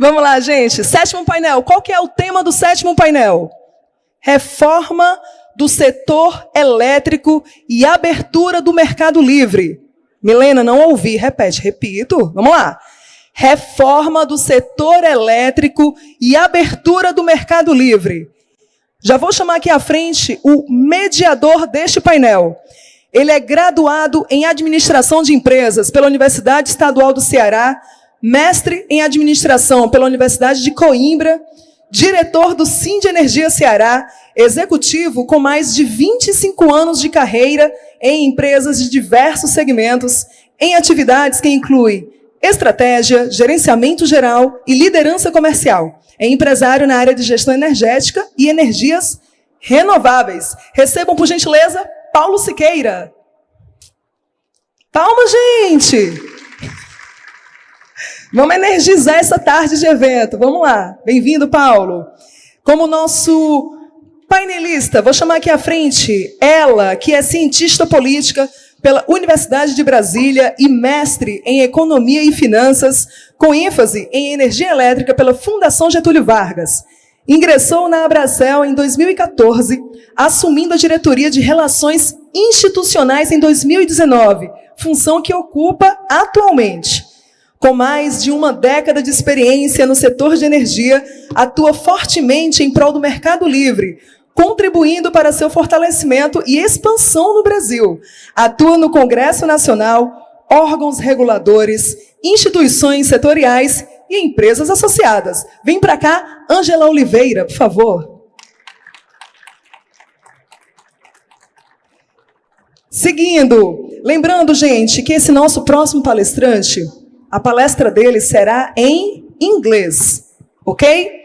Vamos lá, gente. Sétimo painel. Qual que é o tema do sétimo painel? Reforma do setor elétrico e abertura do mercado livre. Milena, não ouvi. Repete, repito. Vamos lá. Reforma do setor elétrico e abertura do mercado livre. Já vou chamar aqui à frente o mediador deste painel. Ele é graduado em Administração de Empresas pela Universidade Estadual do Ceará, mestre em Administração pela Universidade de Coimbra, diretor do Sindenergia Ceará, executivo com mais de 25 anos de carreira em empresas de diversos segmentos, em atividades que incluem estratégia, gerenciamento geral e liderança comercial. É empresário na área de gestão energética e energias renováveis. Recebam, por gentileza, Paulo Siqueira. Palmas, gente! Vamos energizar essa tarde de evento. Vamos lá. Bem-vindo, Paulo. Como nosso painelista, vou chamar aqui à frente ela, que é cientista política pela Universidade de Brasília e mestre em Economia e Finanças, com ênfase em Energia Elétrica pela Fundação Getúlio Vargas. Ingressou na Abracel em 2014, assumindo a diretoria de Relações Institucionais em 2019, função que ocupa atualmente. Com mais de uma década de experiência no setor de energia, atua fortemente em prol do mercado livre, contribuindo para seu fortalecimento e expansão no Brasil. Atua no Congresso Nacional, órgãos reguladores, instituições setoriais e empresas associadas. Vem para cá, Ângela Oliveira, por favor. Seguindo, lembrando, gente, que esse nosso próximo palestrante, a palestra dele será em inglês, ok?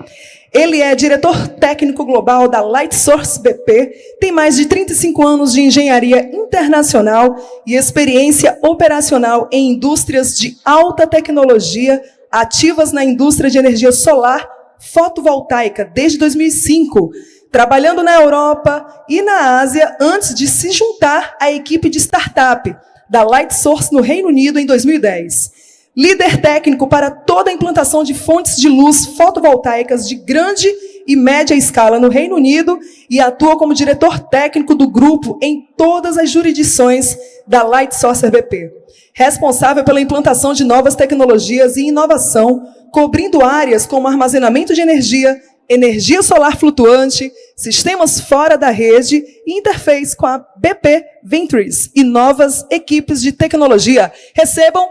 Ele é diretor técnico global da Lightsource BP, tem mais de 35 anos de engenharia internacional e experiência operacional em indústrias de alta tecnologia, ativas na indústria de energia solar fotovoltaica desde 2005, trabalhando na Europa e na Ásia antes de se juntar à equipe de startup da Lightsource no Reino Unido em 2010. Líder técnico para toda a implantação de fontes de luz fotovoltaicas de grande e média escala no Reino Unido e atua como diretor técnico do grupo em todas as jurisdições da Lightsource BP. Responsável pela implantação de novas tecnologias e inovação, cobrindo áreas como armazenamento de energia, energia solar flutuante, sistemas fora da rede e interface com a BP Ventures e novas equipes de tecnologia. Recebam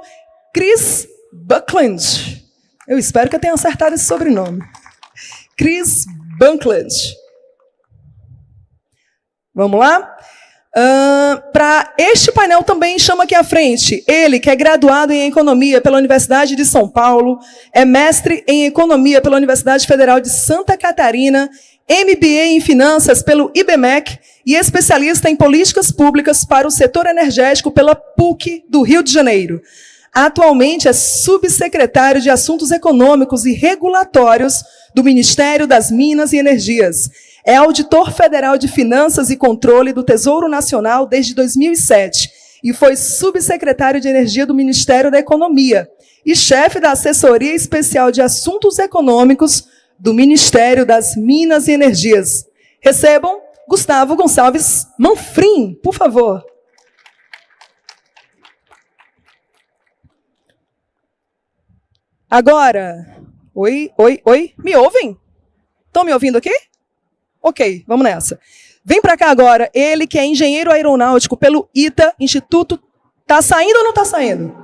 Chris Buckland. Eu espero que eu tenha acertado esse sobrenome. Chris Buckland. Vamos lá? Para este painel também chama aqui à frente ele, que é graduado em Economia pela Universidade de São Paulo, é mestre em Economia pela Universidade Federal de Santa Catarina, MBA em Finanças pelo IBMEC e especialista em Políticas Públicas para o Setor Energético pela PUC do Rio de Janeiro. Atualmente é subsecretário de Assuntos Econômicos e Regulatórios do Ministério das Minas e Energias. É auditor federal de Finanças e Controle do Tesouro Nacional desde 2007 e foi subsecretário de Energia do Ministério da Economia e chefe da Assessoria Especial de Assuntos Econômicos do Ministério das Minas e Energias. Recebam Gustavo Gonçalves Manfrim, por favor. Agora, oi, me ouvem? Estão me ouvindo aqui? Ok, vamos nessa. Vem para cá agora, ele que é engenheiro aeronáutico pelo ITA, Instituto... Está saindo ou não está saindo?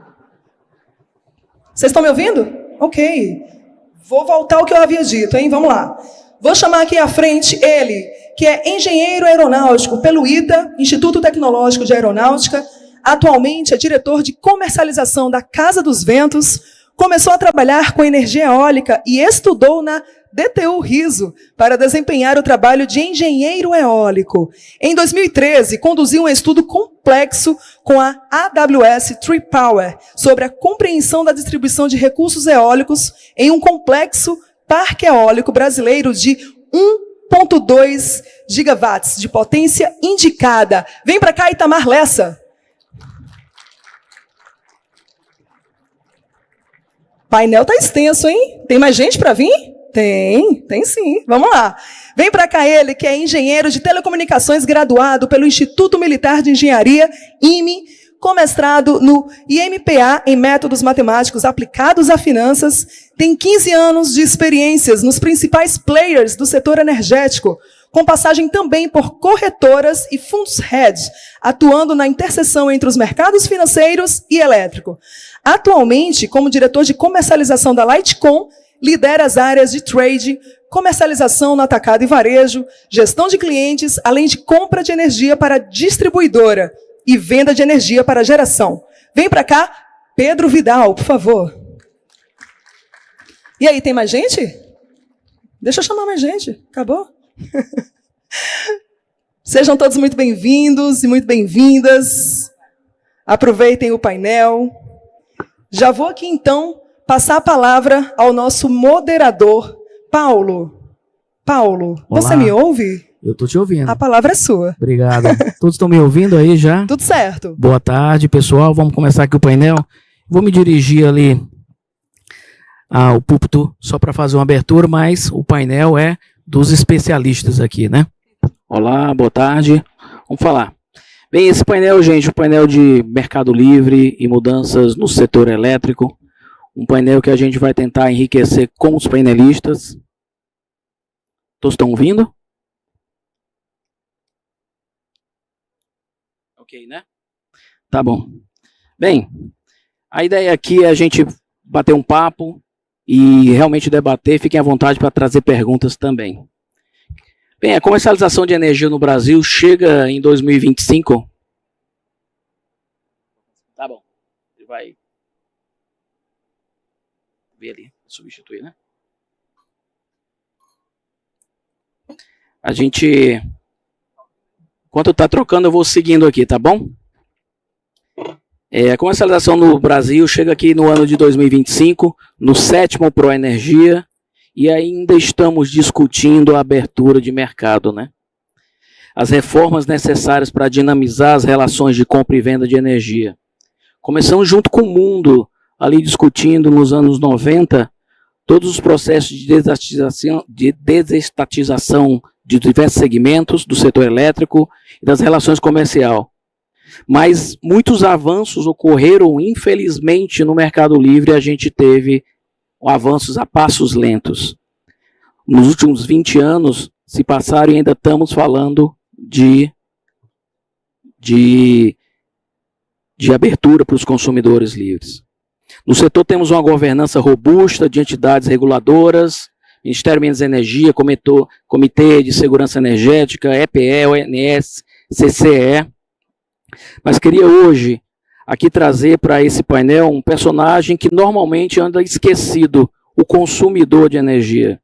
Vocês estão me ouvindo? Ok. Vou voltar ao que eu havia dito, hein? Vamos lá. Vou chamar aqui à frente ele, que é engenheiro aeronáutico pelo ITA, Instituto Tecnológico de Aeronáutica, atualmente é diretor de comercialização da Casa dos Ventos. Começou a trabalhar com energia eólica e estudou na DTU Riso para desempenhar o trabalho de engenheiro eólico. Em 2013, conduziu um estudo complexo com a AWS Tree Power sobre a compreensão da distribuição de recursos eólicos em um complexo parque eólico brasileiro de 1,2 gigawatts de potência indicada. Vem para cá, Itamar Lessa. Painel tá extenso, hein? Tem mais gente para vir? Tem sim. Vamos lá. Vem para cá ele, que é engenheiro de telecomunicações, graduado pelo Instituto Militar de Engenharia, IME, com mestrado no IMPA em Métodos Matemáticos Aplicados a Finanças, tem 15 anos de experiências nos principais players do setor energético, com passagem também por corretoras e fundos hedge, atuando na interseção entre os mercados financeiros e elétrico. Atualmente, como diretor de comercialização da Lightcom, lidera as áreas de trade, comercialização no atacado e varejo, gestão de clientes, além de compra de energia para a distribuidora e venda de energia para a geração. Vem para cá, Pedro Vidal, por favor. E aí, tem mais gente? Deixa eu chamar mais gente. Acabou? Sejam todos muito bem-vindos e muito bem-vindas. Aproveitem o painel. Já vou aqui, então, passar a palavra ao nosso moderador, Paulo. Paulo, Olá. Você me ouve? Eu estou te ouvindo. A palavra é sua. Obrigado. Todos estão me ouvindo aí já? Tudo certo. Boa tarde, pessoal. Vamos começar aqui o painel. Vou me dirigir ali ao púlpito só para fazer uma abertura, mas o painel é dos especialistas aqui, né? Olá, boa tarde. Vamos falar. Bem, esse painel, gente, um painel de Mercado Livre e mudanças no setor elétrico. Um painel que a gente vai tentar enriquecer com os painelistas. Todos estão ouvindo? Ok, né? Tá bom. Bem, a ideia aqui é a gente bater um papo e realmente debater. Fiquem à vontade para trazer perguntas também. Bem, a comercialização de energia no Brasil chega em 2025. Tá bom. Ele vai ver ali, substituir, né? A gente... Enquanto está trocando, eu vou seguindo aqui, tá bom? A comercialização no Brasil chega aqui no ano de 2025, no 7º Proenergia, e ainda estamos discutindo a abertura de mercado, né? As reformas necessárias para dinamizar as relações de compra e venda de energia. Começamos junto com o mundo, ali discutindo nos anos 90, todos os processos de desestatização de diversos segmentos do setor elétrico e das relações comerciais. Mas muitos avanços ocorreram, infelizmente, no Mercado Livre. A gente teve avanços a passos lentos. Nos últimos 20 anos se passaram e ainda estamos falando de abertura para os consumidores livres. No setor temos uma governança robusta de entidades reguladoras, Ministério de Minas e Energia, Comitê de Segurança Energética, EPE, ONS, CCE. Mas queria hoje aqui trazer para esse painel um personagem que normalmente anda esquecido, o consumidor de energia.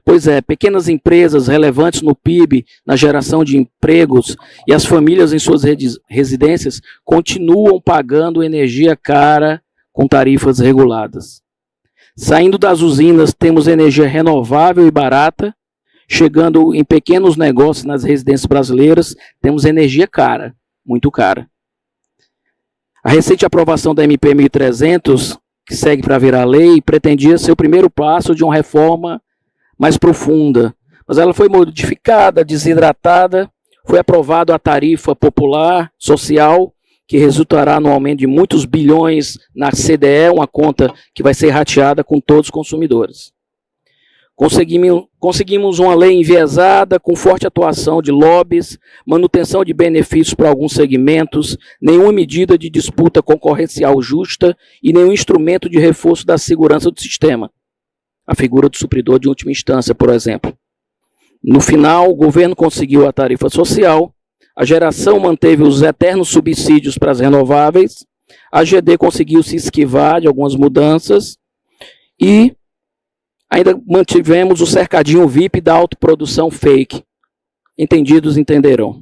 Pois é, pequenas empresas relevantes no PIB, na geração de empregos, e as famílias em suas residências continuam pagando energia cara com tarifas reguladas. Saindo das usinas, temos energia renovável e barata. Chegando em pequenos negócios nas residências brasileiras, temos energia cara, muito cara. A recente aprovação da MP 1300, que segue para virar lei, pretendia ser o primeiro passo de uma reforma mais profunda. Mas ela foi modificada, desidratada, foi aprovada a tarifa popular, social, que resultará no aumento de muitos bilhões na CDE, uma conta que vai ser rateada com todos os consumidores. Conseguimos uma lei enviesada, com forte atuação de lobbies, manutenção de benefícios para alguns segmentos, nenhuma medida de disputa concorrencial justa e nenhum instrumento de reforço da segurança do sistema. A figura do supridor de última instância, por exemplo. No final, o governo conseguiu a tarifa social, a geração manteve os eternos subsídios para as renováveis, a GD conseguiu se esquivar de algumas mudanças e ainda mantivemos o cercadinho VIP da autoprodução fake. Entendidos entenderão.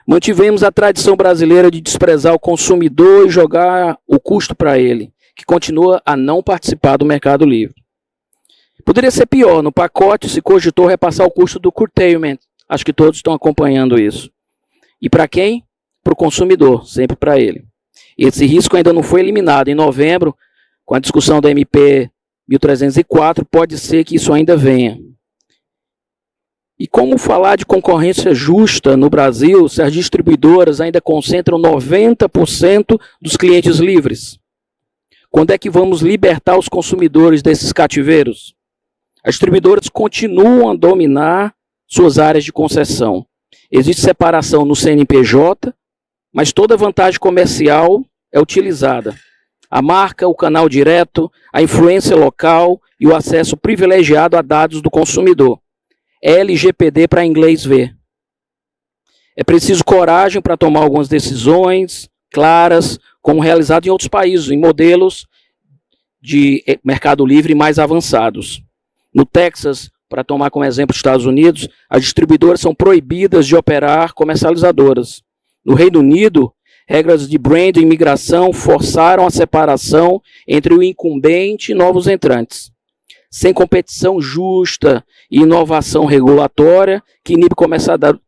Mantivemos a tradição brasileira de desprezar o consumidor e jogar o custo para ele, que continua a não participar do Mercado Livre. Poderia ser pior, no pacote se cogitou repassar o custo do curtailment. Acho que todos estão acompanhando isso. E para quem? Para o consumidor, sempre para ele. Esse risco ainda não foi eliminado. Em novembro, com a discussão da MP 1304, pode ser que isso ainda venha. E como falar de concorrência justa no Brasil se as distribuidoras ainda concentram 90% dos clientes livres? Quando é que vamos libertar os consumidores desses cativeiros? As distribuidoras continuam a dominar suas áreas de concessão. Existe separação no CNPJ, mas toda vantagem comercial é utilizada. A marca, o canal direto, a influência local e o acesso privilegiado a dados do consumidor. LGPD para inglês ver. É preciso coragem para tomar algumas decisões claras, como realizado em outros países, em modelos de mercado livre mais avançados. No Texas, para tomar como exemplo os Estados Unidos, as distribuidoras são proibidas de operar comercializadoras. No Reino Unido, regras de brand e migração forçaram a separação entre o incumbente e novos entrantes. Sem competição justa e inovação regulatória, que inibe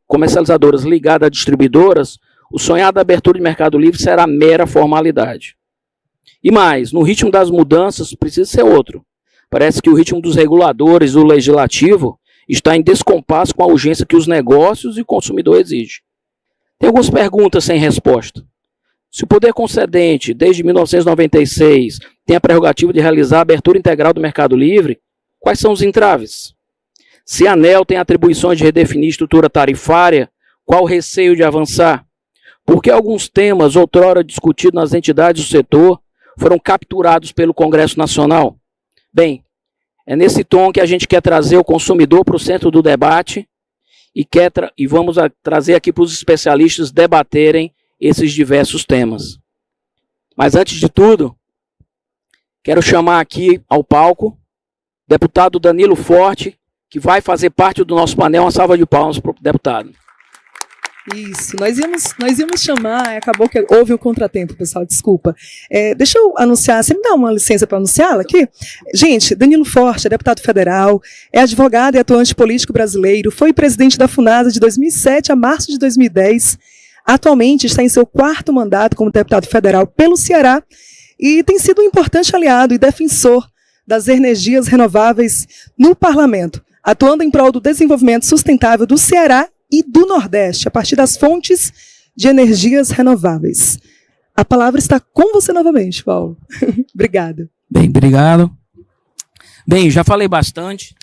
comercializadoras ligadas a distribuidoras, o sonhado abertura de mercado livre será mera formalidade. E mais, no ritmo das mudanças precisa ser outro. Parece que o ritmo dos reguladores do legislativo está em descompasso com a urgência que os negócios e o consumidor exigem. Tem algumas perguntas sem resposta. Se o poder concedente, desde 1996, tem a prerrogativa de realizar a abertura integral do mercado livre, quais são os entraves? Se a ANEEL tem atribuições de redefinir estrutura tarifária, qual o receio de avançar? Por que alguns temas, outrora discutidos nas entidades do setor, foram capturados pelo Congresso Nacional? Bem, é nesse tom que a gente quer trazer o consumidor para o centro do debate e vamos trazer aqui para os especialistas debaterem esses diversos temas. Mas antes de tudo, quero chamar aqui ao palco o deputado Danilo Forte, que vai fazer parte do nosso painel. Uma salva de palmas para o deputado. Isso, nós íamos chamar, acabou que houve um contratempo, pessoal, desculpa. Deixa eu anunciar, você me dá uma licença para anunciá-la aqui? Gente, Danilo Forte é deputado federal, é advogado e atuante político brasileiro, foi presidente da FUNASA de 2007 a março de 2010, atualmente está em seu 4º mandato como deputado federal pelo Ceará e tem sido um importante aliado e defensor das energias renováveis no parlamento, atuando em prol do desenvolvimento sustentável do Ceará e do Nordeste, a partir das fontes de energias renováveis. A palavra está com você novamente, Paulo. Obrigada. Bem, obrigado. Bem, já falei bastante.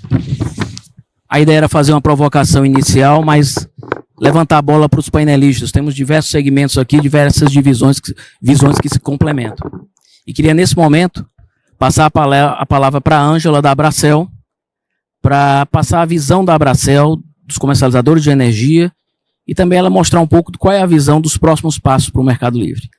A ideia era fazer uma provocação inicial, mas levantar a bola para os painelistas. Temos diversos segmentos aqui, diversas visões que se complementam. E queria, nesse momento, passar a palavra para a Ângela da Abracel, para passar a visão da Abracel, dos comercializadores de energia, e também ela mostrar um pouco de qual é a visão dos próximos passos para o Mercado Livre.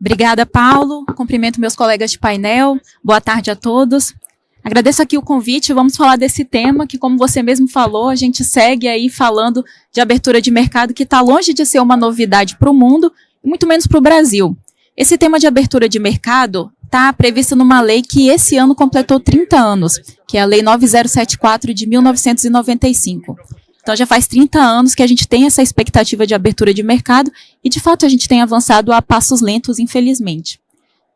Obrigada, Paulo. Cumprimento meus colegas de painel. Boa tarde a todos. Agradeço aqui o convite. Vamos falar desse tema que, como você mesmo falou, a gente segue aí falando de abertura de mercado que está longe de ser uma novidade para o mundo, e muito menos para o Brasil. Esse tema de abertura de mercado está previsto numa lei que esse ano completou 30 anos, que é a Lei 9074 de 1995. Então já faz 30 anos que a gente tem essa expectativa de abertura de mercado e, de fato, a gente tem avançado a passos lentos, infelizmente.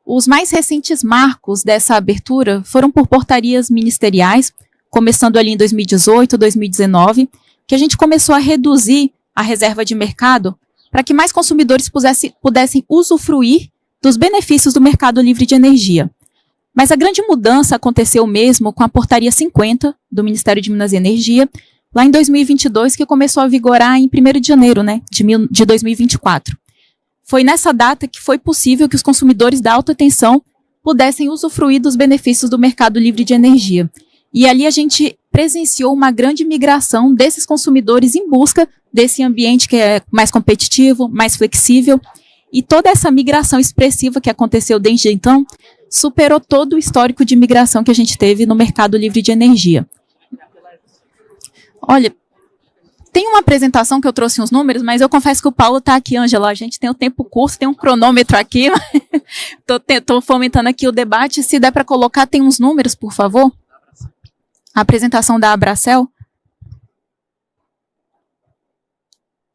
Os mais recentes marcos dessa abertura foram por portarias ministeriais, começando ali em 2018, 2019, que a gente começou a reduzir a reserva de mercado para que mais consumidores pudessem usufruir dos benefícios do mercado livre de energia. Mas a grande mudança aconteceu mesmo com a portaria 50 do Ministério de Minas e Energia, lá em 2022, que começou a vigorar em 1º de janeiro, de 2024. Foi nessa data que foi possível que os consumidores da alta tensão pudessem usufruir dos benefícios do mercado livre de energia. E ali a gente presenciou uma grande migração desses consumidores em busca desse ambiente que é mais competitivo, mais flexível. E toda essa migração expressiva que aconteceu desde então superou todo o histórico de migração que a gente teve no mercado livre de energia. Olha, tem uma apresentação que eu trouxe uns números, mas eu confesso que o Paulo está aqui, Ângela. A gente tem o tempo curto, tem um cronômetro aqui. Estou fomentando aqui o debate. Se der para colocar, tem uns números, por favor. A apresentação da Abracel.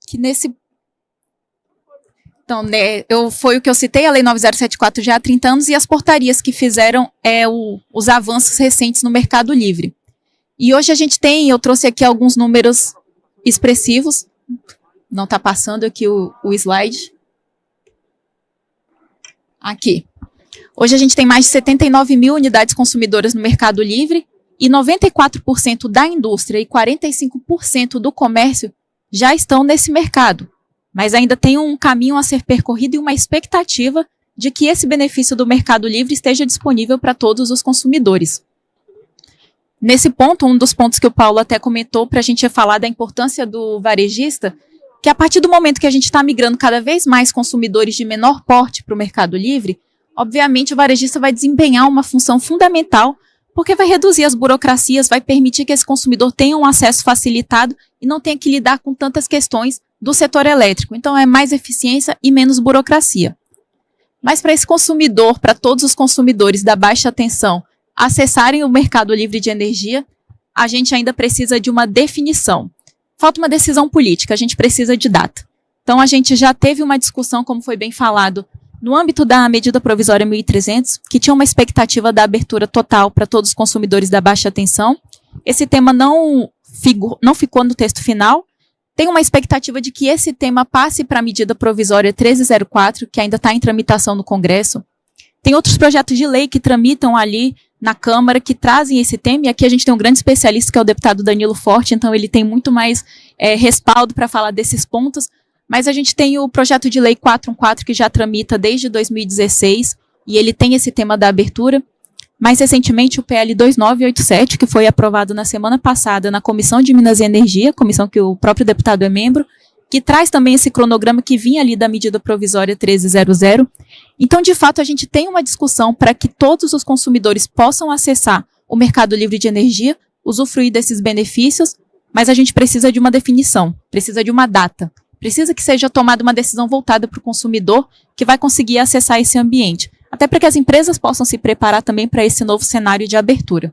Que Então, né, foi o que eu citei, a Lei 9074 já há 30 anos, e as portarias que fizeram os avanços recentes no Mercado Livre. E hoje a gente eu trouxe aqui alguns números expressivos. Não está passando aqui o slide. Aqui. Hoje a gente tem mais de 79 mil unidades consumidoras no Mercado Livre e 94% da indústria e 45% do comércio já estão nesse mercado. Mas ainda tem um caminho a ser percorrido e uma expectativa de que esse benefício do Mercado Livre esteja disponível para todos os consumidores. Nesse ponto, um dos pontos que o Paulo até comentou para a gente falar da importância do varejista, que a partir do momento que a gente está migrando cada vez mais consumidores de menor porte para o Mercado Livre, obviamente o varejista vai desempenhar uma função fundamental, porque vai reduzir as burocracias, vai permitir que esse consumidor tenha um acesso facilitado e não tenha que lidar com tantas questões do setor elétrico. Então é mais eficiência e menos burocracia. Mas para esse consumidor, para todos os consumidores da baixa tensão acessarem o Mercado Livre de Energia, a gente ainda precisa de uma definição. Falta uma decisão política, a gente precisa de data. Então, a gente já teve uma discussão, como foi bem falado, no âmbito da medida provisória 1300, que tinha uma expectativa da abertura total para todos os consumidores da baixa tensão. Esse tema não ficou no texto final. Tem uma expectativa de que esse tema passe para a medida provisória 1304, que ainda está em tramitação no Congresso. Tem outros projetos de lei que tramitam ali na Câmara, que trazem esse tema, e aqui a gente tem um grande especialista, que é o deputado Danilo Forte, então ele tem muito mais respaldo para falar desses pontos, mas a gente tem o projeto de lei 414, que já tramita desde 2016, e ele tem esse tema da abertura. Mais recentemente, o PL 2987, que foi aprovado na semana passada na Comissão de Minas e Energia, comissão que o próprio deputado é membro, que traz também esse cronograma que vinha ali da medida provisória 1300. Então, de fato, a gente tem uma discussão para que todos os consumidores possam acessar o Mercado Livre de Energia, usufruir desses benefícios, mas a gente precisa de uma definição, precisa de uma data, precisa que seja tomada uma decisão voltada para o consumidor que vai conseguir acessar esse ambiente, até para que as empresas possam se preparar também para esse novo cenário de abertura.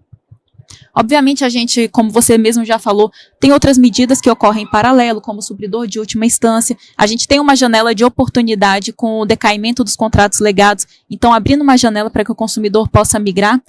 Obviamente, a gente, como você mesmo já falou, tem outras medidas que ocorrem em paralelo, como o supridor de última instância. A gente tem uma janela de oportunidade com o decaimento dos contratos legados, então abrindo uma janela para que o consumidor possa migrar.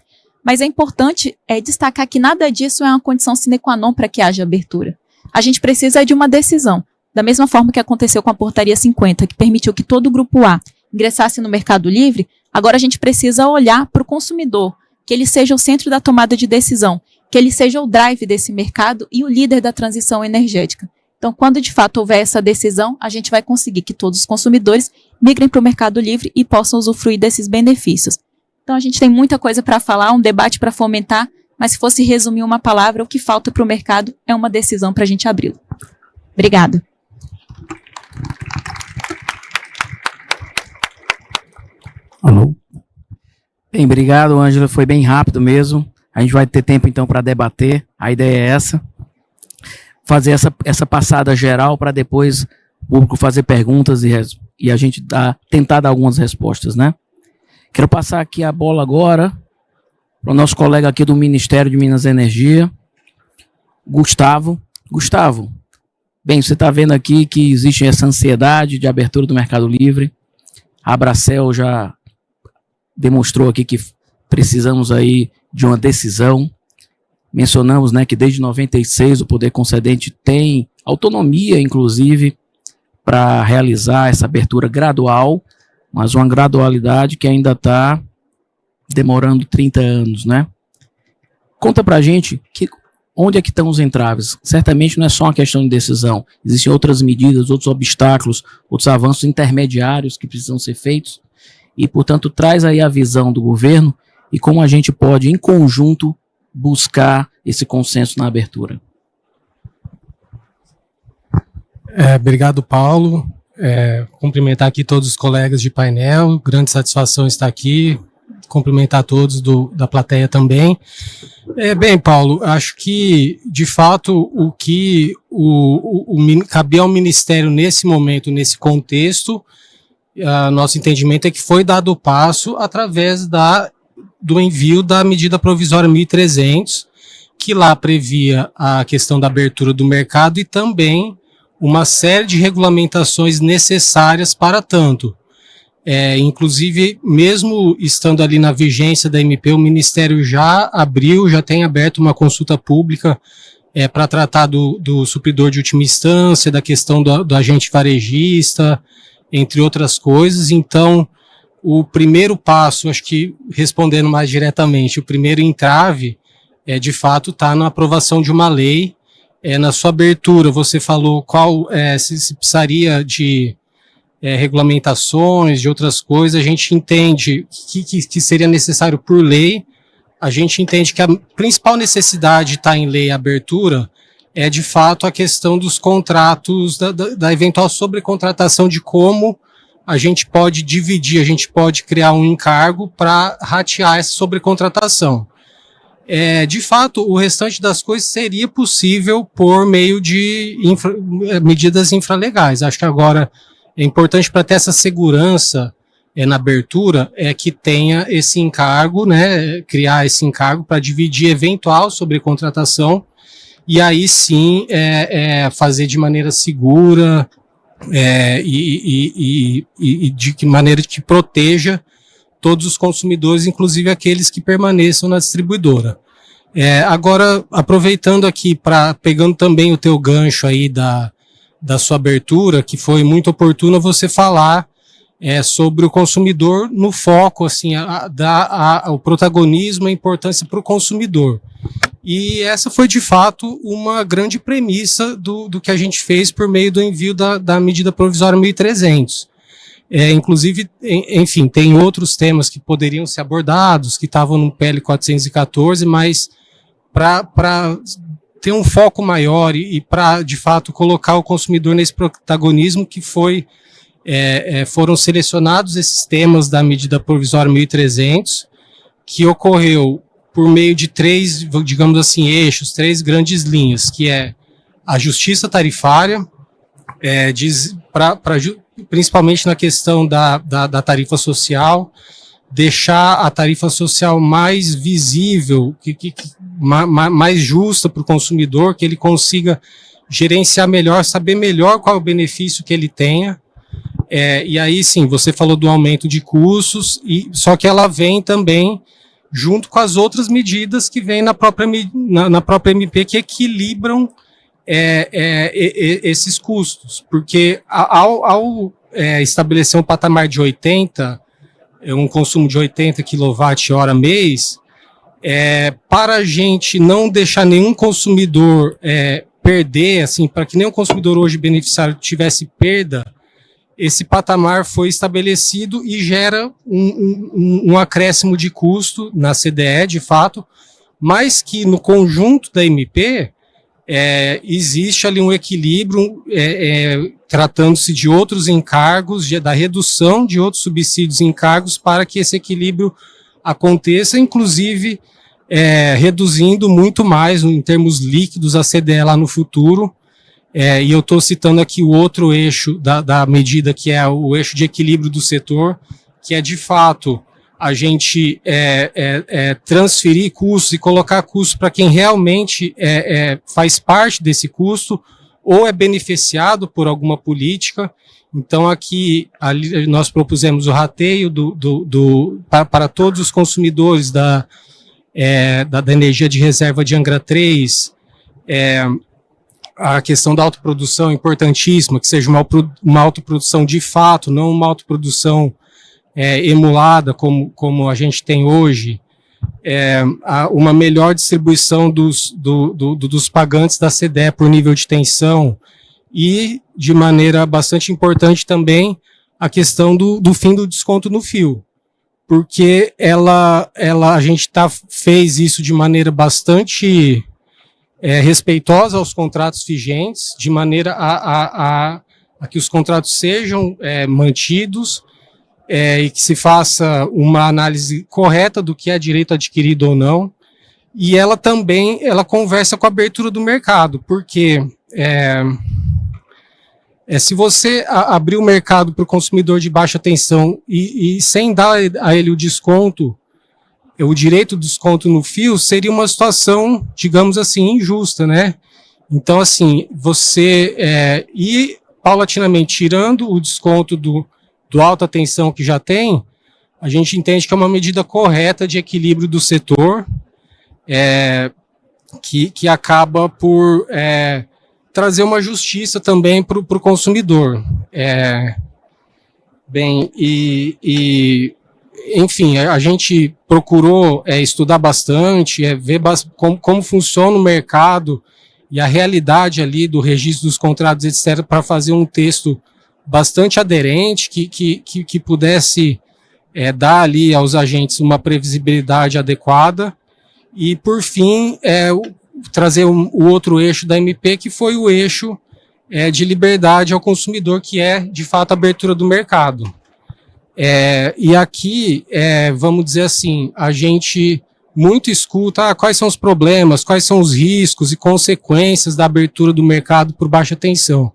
Mas é importante destacar que nada disso é uma condição sine qua non para que haja abertura. A gente precisa de uma decisão, da mesma forma que aconteceu com a Portaria 50, que permitiu que todo o Grupo A ingressasse no Mercado Livre. Agora a gente precisa olhar para o consumidor, que ele seja o centro da tomada de decisão, que ele seja o drive desse mercado e o líder da transição energética. Então, quando de fato houver essa decisão, a gente vai conseguir que todos os consumidores migrem para o Mercado Livre e possam usufruir desses benefícios. Então, a gente tem muita coisa para falar, um debate para fomentar, mas se fosse resumir uma palavra, o que falta para o mercado é uma decisão para a gente abri-lo. Obrigada. Alô? Bem, obrigado, Ângela, foi bem rápido mesmo. A gente vai ter tempo, então, para debater. A ideia é essa. Fazer essa passada geral para depois o público fazer perguntas e a gente tentar dar algumas respostas, né? Quero passar aqui a bola agora para o nosso colega aqui do Ministério de Minas e Energia, Gustavo. Gustavo, bem, você está vendo aqui que existe essa ansiedade de abertura do Mercado Livre. A Abracel já demonstrou aqui que precisamos aí de uma decisão. Mencionamos, né, que desde 96 o poder concedente tem autonomia, inclusive, para realizar essa abertura gradual, mas uma gradualidade que ainda está demorando 30 anos, né? Conta para a gente onde é que estão os entraves. Certamente não é só uma questão de decisão, existem outras medidas, outros obstáculos, outros avanços intermediários que precisam ser feitos e, portanto, traz aí a visão do governo e como a gente pode, em conjunto, buscar esse consenso na abertura. Obrigado, Paulo. Cumprimentar aqui todos os colegas de painel, grande satisfação estar aqui, cumprimentar todos da plateia também. Bem, Paulo, acho que, de fato, o que cabia ao Ministério nesse momento, nesse contexto, nosso entendimento é que foi dado o passo através do envio da medida provisória 1300, que lá previa a questão da abertura do mercado e também uma série de regulamentações necessárias para tanto. Inclusive, mesmo estando ali na vigência da MP, o Ministério já tem aberto uma consulta pública para tratar do supridor de última instância, da questão do agente varejista, entre outras coisas. Então, o primeiro passo, acho que respondendo mais diretamente, o primeiro entrave, de fato, está na aprovação de uma lei. Na sua abertura, você falou se precisaria de regulamentações, de outras coisas. A gente entende que seria necessário por lei. A gente entende que a principal necessidade está em lei abertura é, de fato, a questão dos contratos, da eventual sobrecontratação, de como a gente pode dividir, a gente pode criar um encargo para ratear essa sobrecontratação. De fato, o restante das coisas seria possível por meio de medidas infralegais. Acho que agora é importante, para ter essa segurança na abertura, que tenha esse encargo, né, criar esse encargo para dividir eventual sobrecontratação, e aí sim fazer de maneira segura e de maneira que proteja todos os consumidores, inclusive aqueles que permaneçam na distribuidora. Agora, aproveitando aqui, pegando também o teu gancho aí da sua abertura, que foi muito oportuna você falar sobre o consumidor no foco, assim, o protagonismo, a importância para o consumidor. E essa foi, de fato, uma grande premissa do que a gente fez por meio do envio da medida provisória 1300. Inclusive, enfim, tem outros temas que poderiam ser abordados, que estavam no PL 414, mas para ter um foco maior e para, de fato, colocar o consumidor nesse protagonismo, que foram selecionados esses temas da medida provisória 1300, que ocorreu por meio de 3, digamos assim, eixos, 3 grandes linhas, que é a justiça tarifária, principalmente na questão da tarifa social, deixar a tarifa social mais visível, mais justa para o consumidor, que ele consiga gerenciar melhor, saber melhor qual é o benefício que ele tenha. E aí sim, você falou do aumento de custos, só que ela vem também junto com as outras medidas que vêm na própria MP, que equilibram esses custos, porque ao estabelecer um patamar de 80, um consumo de 80 kWh mês, para a gente não deixar nenhum consumidor perder, assim, para que nenhum consumidor hoje beneficiário tivesse perda, esse patamar foi estabelecido e gera um acréscimo de custo na CDE, de fato, mas que no conjunto da MP existe ali um equilíbrio, tratando-se de outros encargos, da redução de outros subsídios e encargos, para que esse equilíbrio aconteça, inclusive reduzindo muito mais, em termos líquidos, a CDE lá no futuro. E eu estou citando aqui o outro eixo da medida, que é o eixo de equilíbrio do setor, que é, de fato, a gente transferir custos e colocar custos para quem realmente faz parte desse custo ou é beneficiado por alguma política. Então, aqui nós propusemos o rateio para todos os consumidores da energia de reserva de Angra 3, a questão da autoprodução é importantíssima, que seja uma autoprodução de fato, não uma autoprodução emulada como a gente tem hoje, uma melhor distribuição dos pagantes da CDE por nível de tensão e, de maneira bastante importante também, a questão do fim do desconto no fio, porque a gente fez isso de maneira bastante respeitosa aos contratos vigentes, de maneira a que os contratos sejam mantidos e que se faça uma análise correta do que é direito adquirido ou não. E ela também conversa com a abertura do mercado, porque se você abrir o mercado para o consumidor de baixa tensão e sem dar a ele o desconto, o direito de desconto no fio, seria uma situação, digamos assim, injusta, né? Então, assim, você ir paulatinamente tirando o desconto do alta tensão que já tem, a gente entende que é uma medida correta de equilíbrio do setor, que acaba por trazer uma justiça também para o consumidor. Enfim, a gente procurou estudar bastante, ver como funciona o mercado e a realidade ali do registro dos contratos, etc., para fazer um texto bastante aderente, que pudesse dar ali aos agentes uma previsibilidade adequada. E, por fim, trazer o outro eixo da MP, que foi o eixo de liberdade ao consumidor, que é, de fato, a abertura do mercado. E aqui, vamos dizer assim, a gente muito escuta quais são os problemas, quais são os riscos e consequências da abertura do mercado por baixa tensão.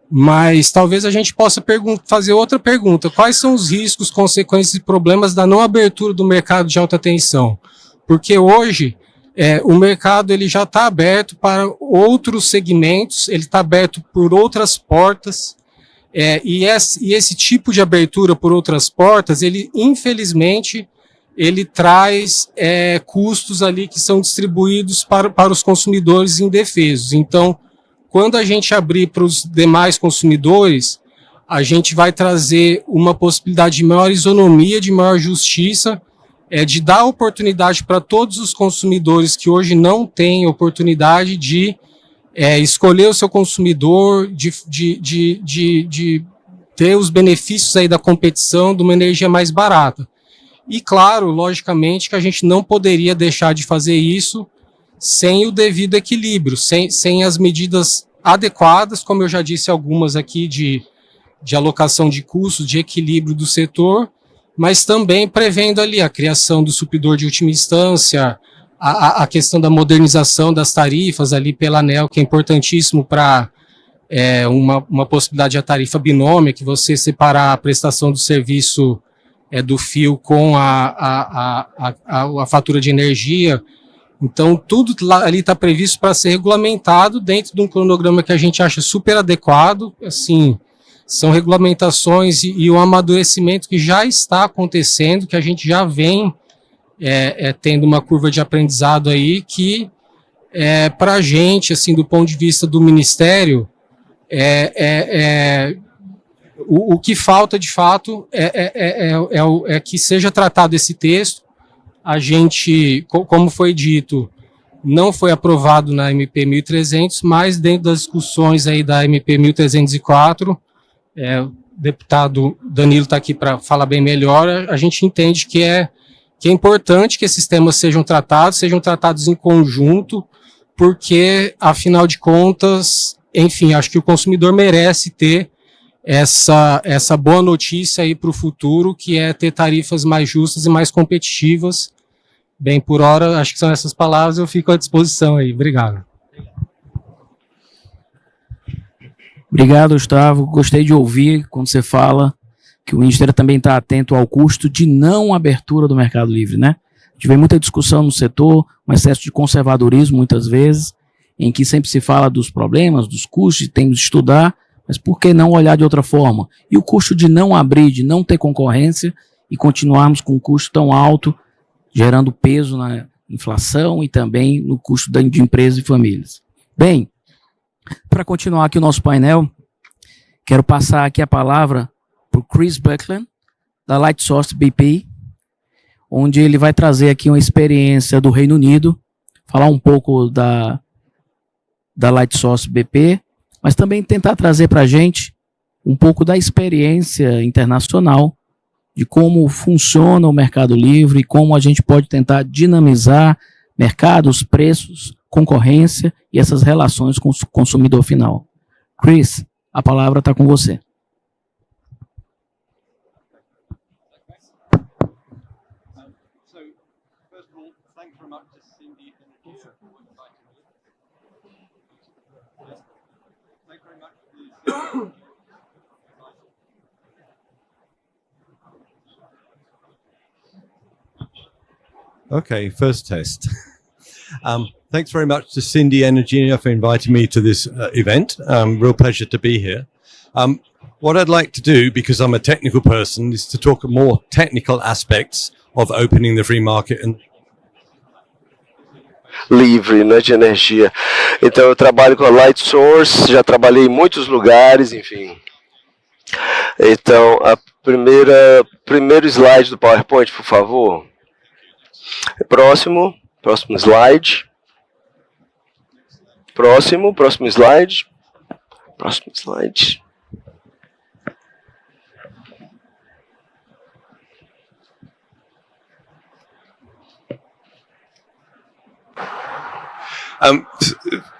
Mas talvez a gente possa fazer outra pergunta. Quais são os riscos, consequências e problemas da não abertura do mercado de alta tensão? Porque hoje o mercado ele já está aberto para outros segmentos, ele está aberto por outras portas, e esse tipo de abertura por outras portas, ele infelizmente ele traz custos ali que são distribuídos para os consumidores indefesos. Então, quando a gente abrir para os demais consumidores, a gente vai trazer uma possibilidade de maior isonomia, de maior justiça, de dar oportunidade para todos os consumidores que hoje não têm oportunidade de escolher o seu consumidor, de ter os benefícios aí da competição de uma energia mais barata. E claro, logicamente, que a gente não poderia deixar de fazer isso sem o devido equilíbrio, sem as medidas adequadas, como eu já disse algumas aqui, de alocação de custos, de equilíbrio do setor, mas também prevendo ali a criação do supridor de última instância, a questão da modernização das tarifas ali pela ANEEL, que é importantíssimo para uma possibilidade de tarifa binômia, que você separar a prestação do serviço do fio com a fatura de energia. Então, tudo ali está previsto para ser regulamentado dentro de um cronograma que a gente acha super adequado. Assim, são regulamentações e o amadurecimento que já está acontecendo, que a gente já vem tendo uma curva de aprendizado aí, que para a gente, assim, do ponto de vista do Ministério, o que falta, de fato, é que seja tratado esse texto. A gente, como foi dito, não foi aprovado na MP 1300, mas dentro das discussões aí da MP 1304, o deputado Danilo está aqui para falar bem melhor, a gente entende que é importante que esses temas sejam tratados em conjunto, porque, afinal de contas, enfim, acho que o consumidor merece ter essa boa notícia aí para o futuro, que é ter tarifas mais justas e mais competitivas. Bem, por hora, acho que são essas palavras, eu fico à disposição aí. Obrigado. Obrigado, Gustavo. Gostei de ouvir quando você fala que o Ministério também está atento ao custo de não abertura do Mercado Livre, né? A gente vê muita discussão no setor, um excesso de conservadorismo, muitas vezes, em que sempre se fala dos problemas, dos custos, temos de estudar, mas por que não olhar de outra forma? E o custo de não abrir, de não ter concorrência e continuarmos com um custo tão alto, gerando peso na inflação e também no custo de empresas e famílias. Bem, para continuar aqui o nosso painel, quero passar aqui a palavra para o Chris Buckland, da Lightsource BP, onde ele vai trazer aqui uma experiência do Reino Unido, falar um pouco da Lightsource BP, mas também tentar trazer para a gente um pouco da experiência internacional, de como funciona o Mercado Livre e como a gente pode tentar dinamizar mercados, preços, concorrência e essas relações com o consumidor final. Chris, a palavra está com você. Okay, first test. Thanks very much to Cindy Energia for inviting me to this event. Real pleasure to be here. What I'd like to do, because I'm a technical person, is to talk more technical aspects of opening the free market and livre, né, de energia. Então eu trabalho com a Light Source, já trabalhei em muitos lugares, enfim. Então a primeiro slide do PowerPoint, por favor. Próximo slide. Próximo slide. Próximo slide.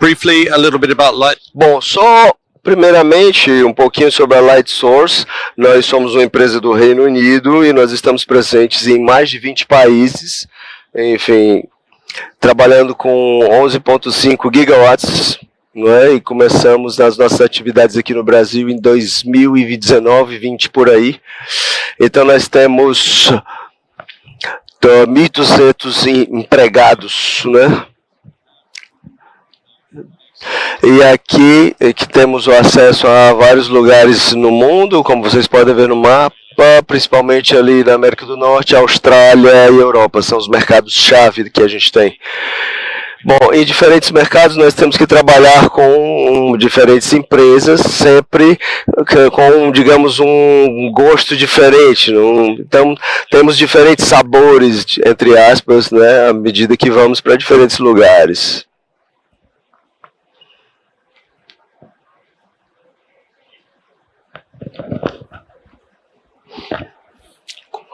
Briefly, a little bit about Light. Bom, só primeiramente um pouquinho sobre a Light Source. Nós somos uma empresa do Reino Unido e nós estamos presentes em mais de 20 países, enfim, trabalhando com 11,5 gigawatts, não é? E começamos as nossas atividades aqui no Brasil em 2019, 20 por aí. Então nós temos 1.200 empregados, né? E aqui que temos o acesso a vários lugares no mundo, como vocês podem ver no mapa, principalmente ali na América do Norte, Austrália e Europa, são os mercados-chave que a gente tem. Bom, em diferentes mercados nós temos que trabalhar com diferentes empresas, sempre com, digamos, um gosto diferente. Então, temos diferentes sabores, entre aspas, né, à medida que vamos para diferentes lugares.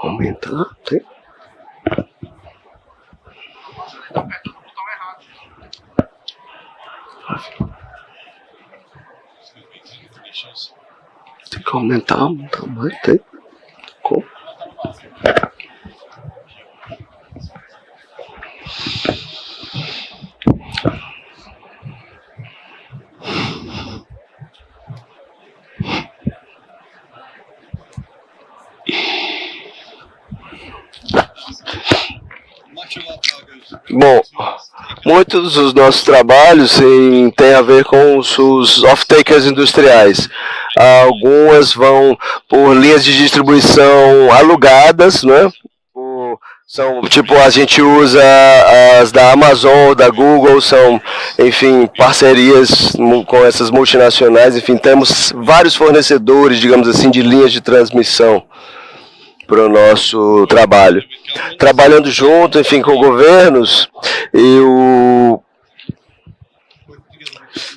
Aumentar, tem? Tem que aumentar mais, tem? Como? Bom, muitos dos nossos trabalhos têm a ver com os off-takers industriais. Algumas vão por linhas de distribuição alugadas, né? São, tipo, a gente usa as da Amazon, da Google, são, enfim, parcerias com essas multinacionais. Enfim, temos vários fornecedores, digamos assim, de linhas de transmissão para o nosso trabalho. Trabalhando junto, enfim, com governos,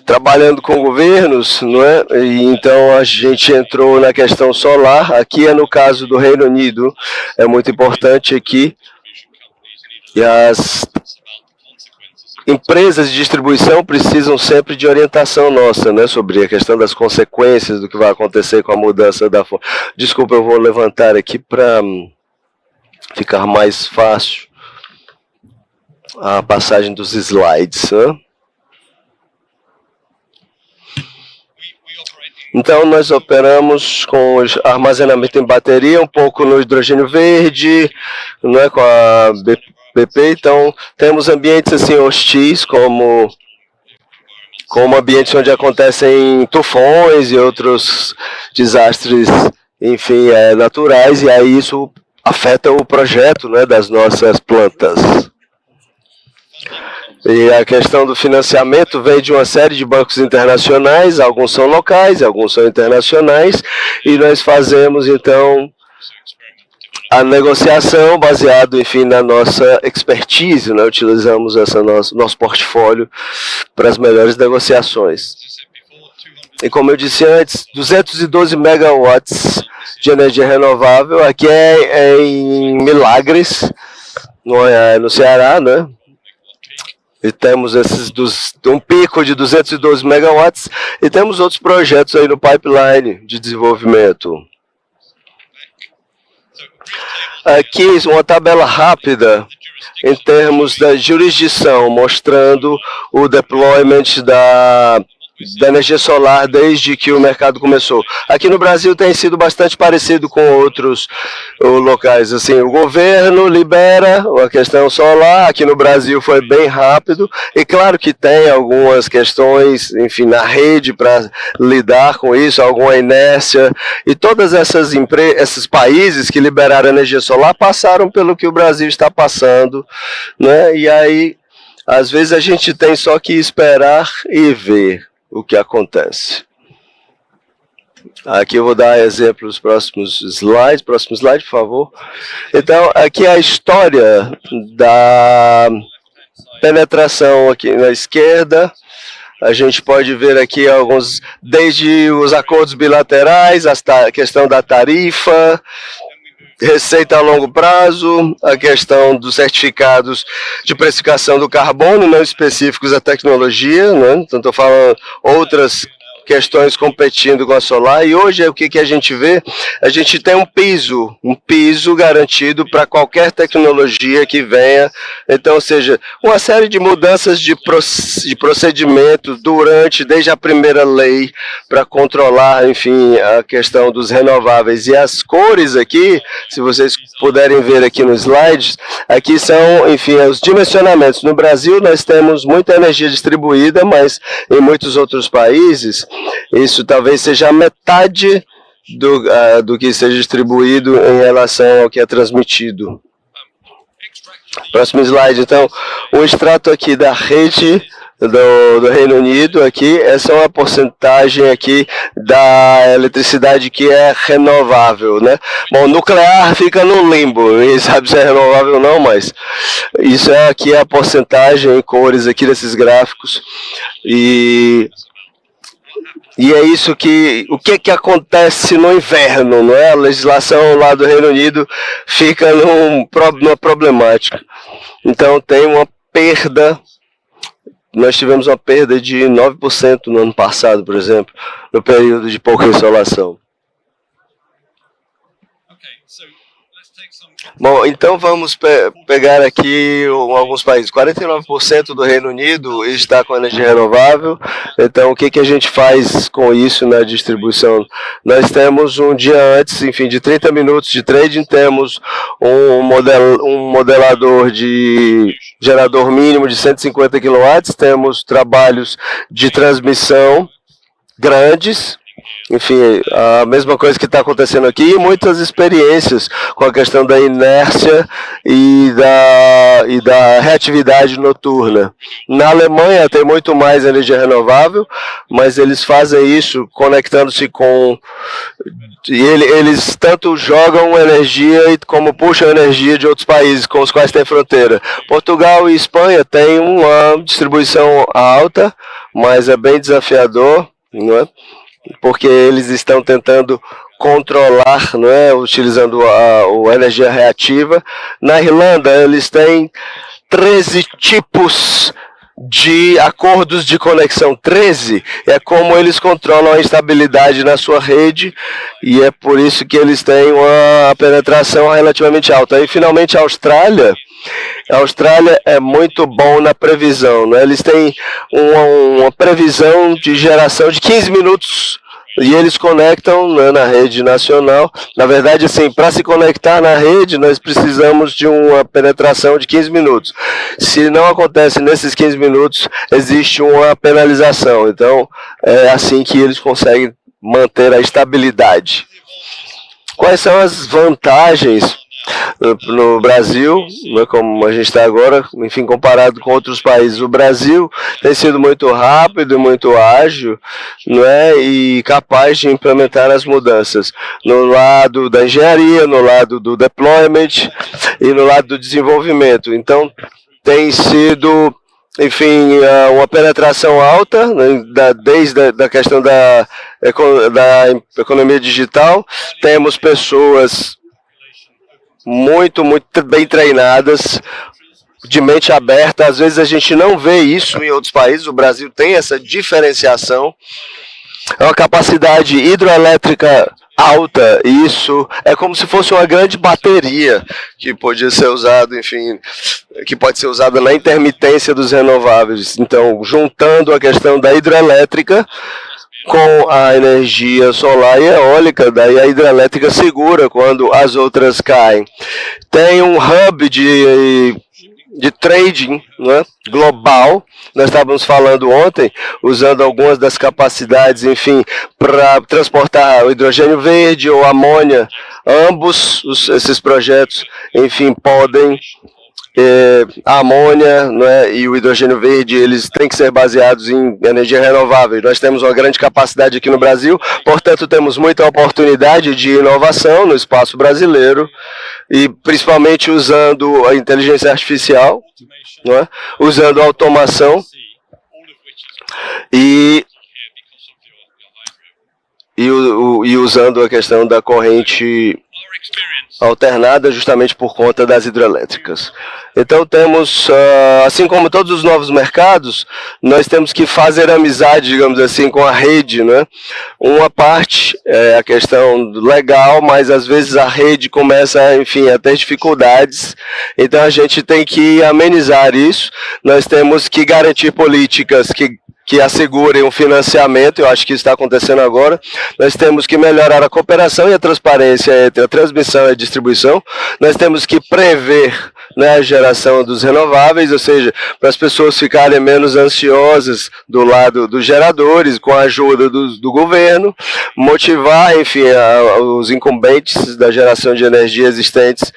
trabalhando com governos, não é? E então a gente entrou na questão solar. Aqui é no caso do Reino Unido, é muito importante aqui. E as empresas de distribuição precisam sempre de orientação nossa, né, sobre a questão das consequências do que vai acontecer com a mudança da forma. Desculpa, eu vou levantar aqui para ficar mais fácil a passagem dos slides, né? Então, nós operamos com armazenamento em bateria, um pouco no hidrogênio verde, não é, com a BP. Então, temos ambientes assim hostis, como ambientes onde acontecem tufões e outros desastres, enfim, naturais, e aí isso afeta o projeto, né, das nossas plantas. E a questão do financiamento vem de uma série de bancos internacionais, alguns são locais, alguns são internacionais, e nós fazemos, então, a negociação baseado, enfim, na nossa expertise, né? Utilizamos nosso portfólio para as melhores negociações. E como eu disse antes, 212 megawatts de energia renovável, aqui é em Milagres, no Ceará, né? E temos um pico de 212 megawatts e temos outros projetos aí no pipeline de desenvolvimento. Aqui uma tabela rápida em termos da jurisdição, mostrando o deployment da energia solar desde que o mercado começou. Aqui no Brasil tem sido bastante parecido com outros locais. Assim, o governo libera a questão solar, aqui no Brasil foi bem rápido, e claro que tem algumas questões, enfim, na rede para lidar com isso, alguma inércia, e todas esses países que liberaram energia solar passaram pelo que o Brasil está passando, né? E aí, às vezes a gente tem só que esperar e ver o que acontece. Aqui eu vou dar exemplo nos próximos slides. Próximo slide, por favor. Então, aqui é a história da penetração aqui na esquerda. A gente pode ver aqui alguns, desde os acordos bilaterais, a questão da tarifa, receita a longo prazo, a questão dos certificados de precificação do carbono, não específicos à tecnologia, né? Então estou falando outras questões competindo com a solar, e hoje o que a gente vê? A gente tem um piso garantido para qualquer tecnologia que venha, então, ou seja, uma série de mudanças de procedimentos desde a primeira lei para controlar, enfim, a questão dos renováveis. E as cores aqui, se vocês puderem ver aqui no slide, aqui são, enfim, os dimensionamentos. No Brasil nós temos muita energia distribuída, mas em muitos outros países isso talvez seja a metade do que seja distribuído em relação ao que é transmitido. Próximo slide, então, um extrato aqui da rede do Reino Unido, aqui, essa é uma porcentagem aqui da eletricidade que é renovável, né? Bom, nuclear fica no limbo, ninguém sabe se é renovável ou não, mas isso é aqui a porcentagem em cores aqui desses gráficos, e é isso o que acontece no inverno, não é? A legislação lá do Reino Unido fica numa problemática. Então tem uma perda, nós tivemos uma perda de 9% no ano passado, por exemplo, no período de pouca insolação. Bom, então vamos pegar aqui alguns países. 49% do Reino Unido está com energia renovável. Então, o que a gente faz com isso na distribuição? Nós temos um dia antes, enfim, de 30 minutos de trading, temos um modelador de gerador mínimo de 150 kW, temos trabalhos de transmissão grandes, enfim, a mesma coisa que está acontecendo aqui, e muitas experiências com a questão da inércia e da reatividade noturna. Na Alemanha tem muito mais energia renovável, mas eles fazem isso conectando-se com... E eles tanto jogam energia como puxam energia de outros países com os quais tem fronteira. Portugal e Espanha têm uma distribuição alta, mas é bem desafiador, não é? Porque eles estão tentando controlar, não é, utilizando a energia reativa. Na Irlanda, eles têm 13 tipos de acordos de conexão. 13 é como eles controlam a estabilidade na sua rede, e é por isso que eles têm uma penetração relativamente alta. E finalmente a Austrália é muito bom na previsão, né? Eles têm uma previsão de geração de 15 minutos e eles conectam, né, na rede nacional. Na verdade, assim, para se conectar na rede, nós precisamos de uma penetração de 15 minutos. Se não acontece nesses 15 minutos, existe uma penalização. Então, é assim que eles conseguem manter a estabilidade. Quais são as vantagens no Brasil, né, como a gente está agora, enfim, comparado com outros países? O Brasil tem sido muito rápido e muito ágil, né, e capaz de implementar as mudanças no lado da engenharia, no lado do deployment e no lado do desenvolvimento. Então, tem sido, enfim, uma penetração alta, né, desde a questão da economia digital. Temos pessoas muito bem treinadas, de mente aberta. Às vezes a gente não vê isso em outros países. O Brasil tem essa diferenciação. É uma capacidade hidroelétrica alta. Isso é como se fosse uma grande bateria que podia ser usado, enfim, que pode ser usada na intermitência dos renováveis. Então, juntando a questão da hidrelétrica com a energia solar e eólica, daí a hidrelétrica segura quando as outras caem. Tem um hub de trading, né, global. Nós estávamos falando ontem, usando algumas das capacidades, enfim, para transportar o hidrogênio verde ou amônia. Ambos esses projetos, enfim, podem a amônia, né, e o hidrogênio verde, eles têm que ser baseados em energia renovável. Nós temos uma grande capacidade aqui no Brasil, portanto temos muita oportunidade de inovação no espaço brasileiro, e principalmente usando a inteligência artificial, né, usando a automação e usando a questão da corrente alternada justamente por conta das hidrelétricas. Então temos, assim como todos os novos mercados, nós temos que fazer amizade, digamos assim, com a rede, né? Uma parte é a questão legal, mas às vezes a rede começa, enfim, a ter dificuldades, então a gente tem que amenizar isso. Nós temos que garantir políticas que assegurem um financiamento. Eu acho que isso está acontecendo agora. Nós temos que melhorar a cooperação e a transparência entre a transmissão e a distribuição. Nós temos que prever, né, a geração dos renováveis, ou seja, para as pessoas ficarem menos ansiosas do lado dos geradores, com a ajuda do governo, motivar, enfim, os incumbentes da geração de energia existentes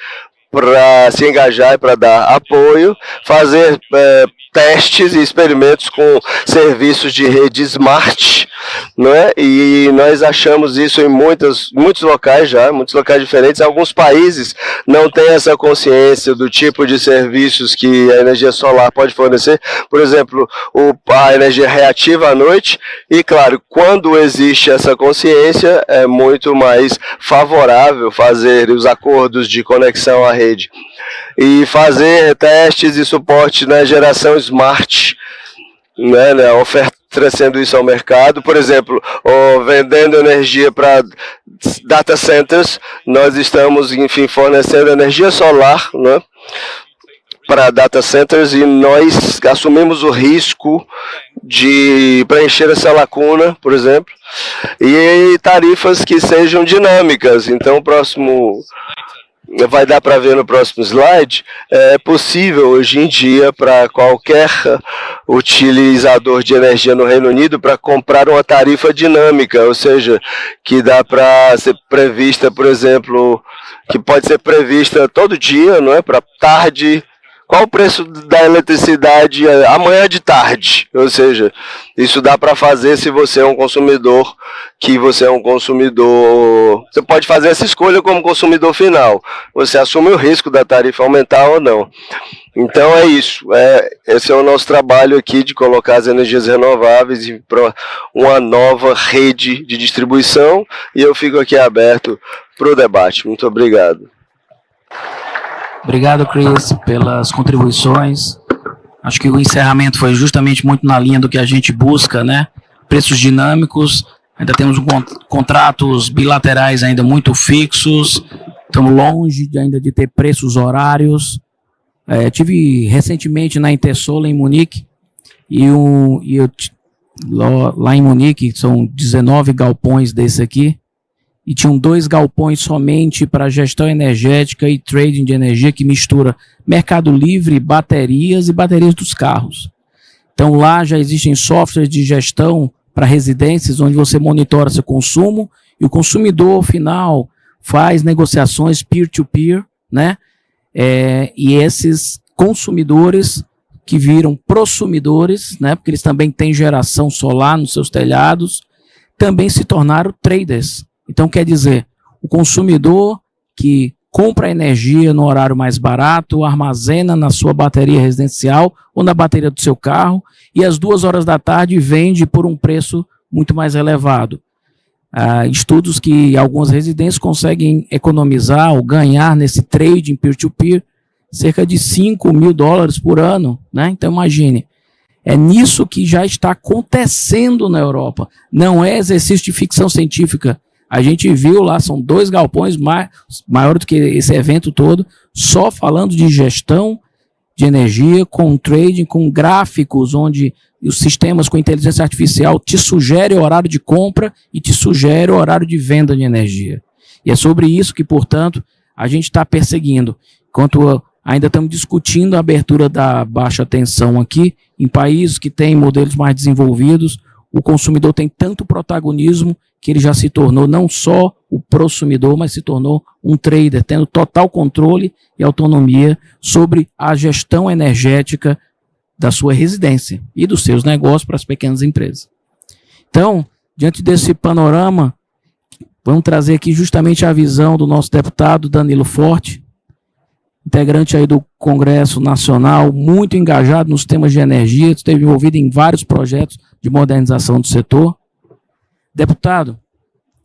para se engajar e para dar apoio, fazer testes e experimentos com serviços de rede smart, né? E nós achamos isso em muitos locais já, muitos locais diferentes. Alguns países não têm essa consciência do tipo de serviços que a energia solar pode fornecer, por exemplo, a energia reativa à noite, e claro, quando existe essa consciência, é muito mais favorável fazer os acordos de conexão à rede e fazer testes e suporte na geração smart, né, oferecendo isso ao mercado. Por exemplo, vendendo energia para data centers, nós estamos, enfim, fornecendo energia solar, né, para data centers, e nós assumimos o risco de preencher essa lacuna, por exemplo, e tarifas que sejam dinâmicas. Então, o próximo... vai dar para ver no próximo slide, é possível hoje em dia para qualquer utilizador de energia no Reino Unido para comprar uma tarifa dinâmica, ou seja, que dá para ser prevista, por exemplo, que pode ser prevista todo dia, não é? Para tarde, qual o preço da eletricidade amanhã de tarde, ou seja, isso dá para fazer se você é um consumidor, você pode fazer essa escolha como consumidor final, você assume o risco da tarifa aumentar ou não. Então é isso, esse é o nosso trabalho aqui de colocar as energias renováveis para uma nova rede de distribuição, e eu fico aqui aberto para o debate. Muito obrigado. Obrigado, Chris, pelas contribuições. Acho que o encerramento foi justamente muito na linha do que a gente busca, né? Preços dinâmicos, ainda temos contratos bilaterais ainda muito fixos, estamos longe ainda de ter preços horários. Tive recentemente na Intersolar em Munique, lá em Munique são 19 galpões desse aqui, e tinham 2 galpões somente para gestão energética e trading de energia, que mistura mercado livre, baterias e baterias dos carros. Então lá já existem softwares de gestão para residências, onde você monitora seu consumo e o consumidor final faz negociações peer-to-peer, né? E esses consumidores que viram prosumidores, né? Porque eles também têm geração solar nos seus telhados, também se tornaram traders. Então, quer dizer, o consumidor que compra energia no horário mais barato, armazena na sua bateria residencial ou na bateria do seu carro, e às 2 horas da tarde vende por um preço muito mais elevado. Estudos que algumas residências conseguem economizar ou ganhar nesse trading peer-to-peer cerca de $5.000 por ano, né? Então, imagine. É nisso que já está acontecendo na Europa. Não é exercício de ficção científica. A gente viu lá, são 2 galpões maior do que esse evento todo, só falando de gestão de energia, com trading, com gráficos, onde os sistemas com inteligência artificial te sugerem o horário de compra e te sugerem o horário de venda de energia. E é sobre isso que, portanto, a gente está perseguindo. Enquanto ainda estamos discutindo a abertura da baixa tensão aqui, em países que têm modelos mais desenvolvidos, o consumidor tem tanto protagonismo que ele já se tornou não só o prosumidor, mas se tornou um trader, tendo total controle e autonomia sobre a gestão energética da sua residência e dos seus negócios para as pequenas empresas. Então, diante desse panorama, vamos trazer aqui justamente a visão do nosso deputado Danilo Forte, integrante aí do Congresso Nacional, muito engajado nos temas de energia, esteve envolvido em vários projetos de modernização do setor. Deputado,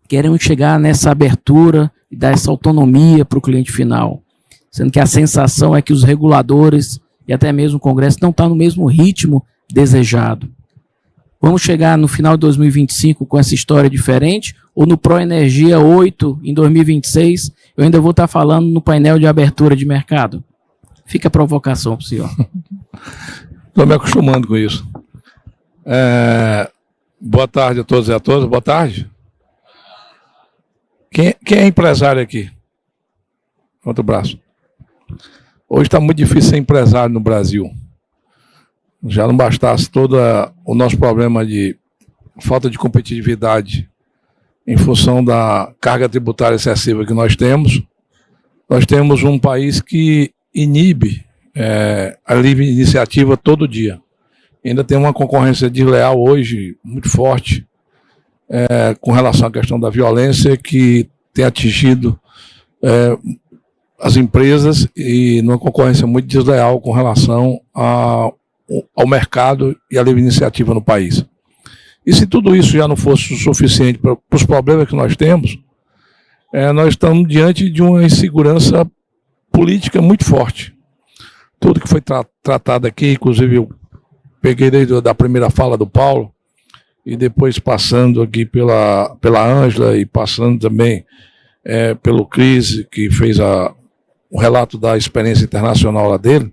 queremos chegar nessa abertura e dar essa autonomia para o cliente final, sendo que a sensação é que os reguladores e até mesmo o Congresso não estão no mesmo ritmo desejado. Vamos chegar no final de 2025 com essa história diferente, ou no Proenergia 8, em 2026, eu ainda vou estar falando no painel de abertura de mercado? Fica a provocação para o senhor. Estou me acostumando com isso. Boa tarde a todos e a todas. Boa tarde. Quem é empresário aqui? Levanta o braço. Hoje está muito difícil ser empresário no Brasil. Já não bastasse todo o nosso problema de falta de competitividade em função da carga tributária excessiva que nós temos um país que inibe a livre iniciativa todo dia. Ainda tem uma concorrência desleal hoje muito forte com relação à questão da violência que tem atingido as empresas e numa concorrência muito desleal com relação ao mercado e à livre iniciativa no país. E se tudo isso já não fosse o suficiente para os problemas que nós temos, nós estamos diante de uma insegurança política muito forte. Tudo que foi tratado aqui, inclusive eu peguei desde a primeira fala do Paulo, e depois passando aqui pela Ângela e passando também pelo Cris, que fez o relato da experiência internacional lá dele,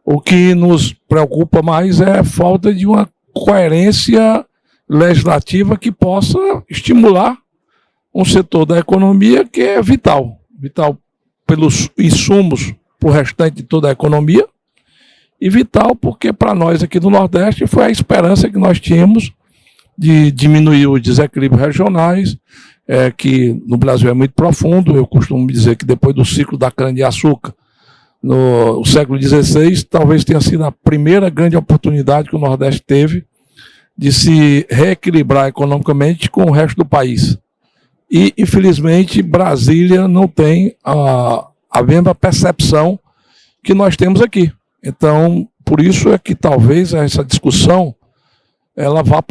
o que nos preocupa mais é a falta de uma coerência legislativa que possa estimular um setor da economia que é vital pelos insumos para o restante de toda a economia e vital porque para nós aqui do Nordeste foi a esperança que nós tínhamos de diminuir os desequilíbrios regionais, que no Brasil é muito profundo. Eu costumo dizer que depois do ciclo da cana-de-açúcar, no século XVI, talvez tenha sido a primeira grande oportunidade que o Nordeste teve de se reequilibrar economicamente com o resto do país. E, infelizmente, Brasília não tem a mesma percepção que nós temos aqui. Então, por isso é que talvez essa discussão ela vá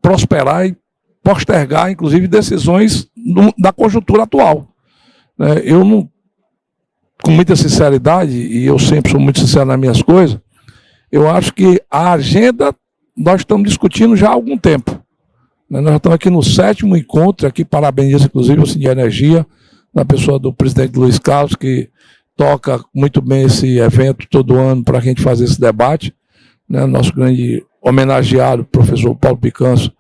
prosperar e postergar, inclusive, decisões da conjuntura atual. Eu não, com muita sinceridade, e eu sempre sou muito sincero nas minhas coisas, eu acho que a agenda nós estamos discutindo já há algum tempo. Nós estamos aqui no 7º encontro, aqui parabenizo inclusive o Sindicato de Energia, na pessoa do presidente Luiz Carlos, que toca muito bem esse evento todo ano para a gente fazer esse debate. Nosso grande homenageado, professor Paulo Picanso,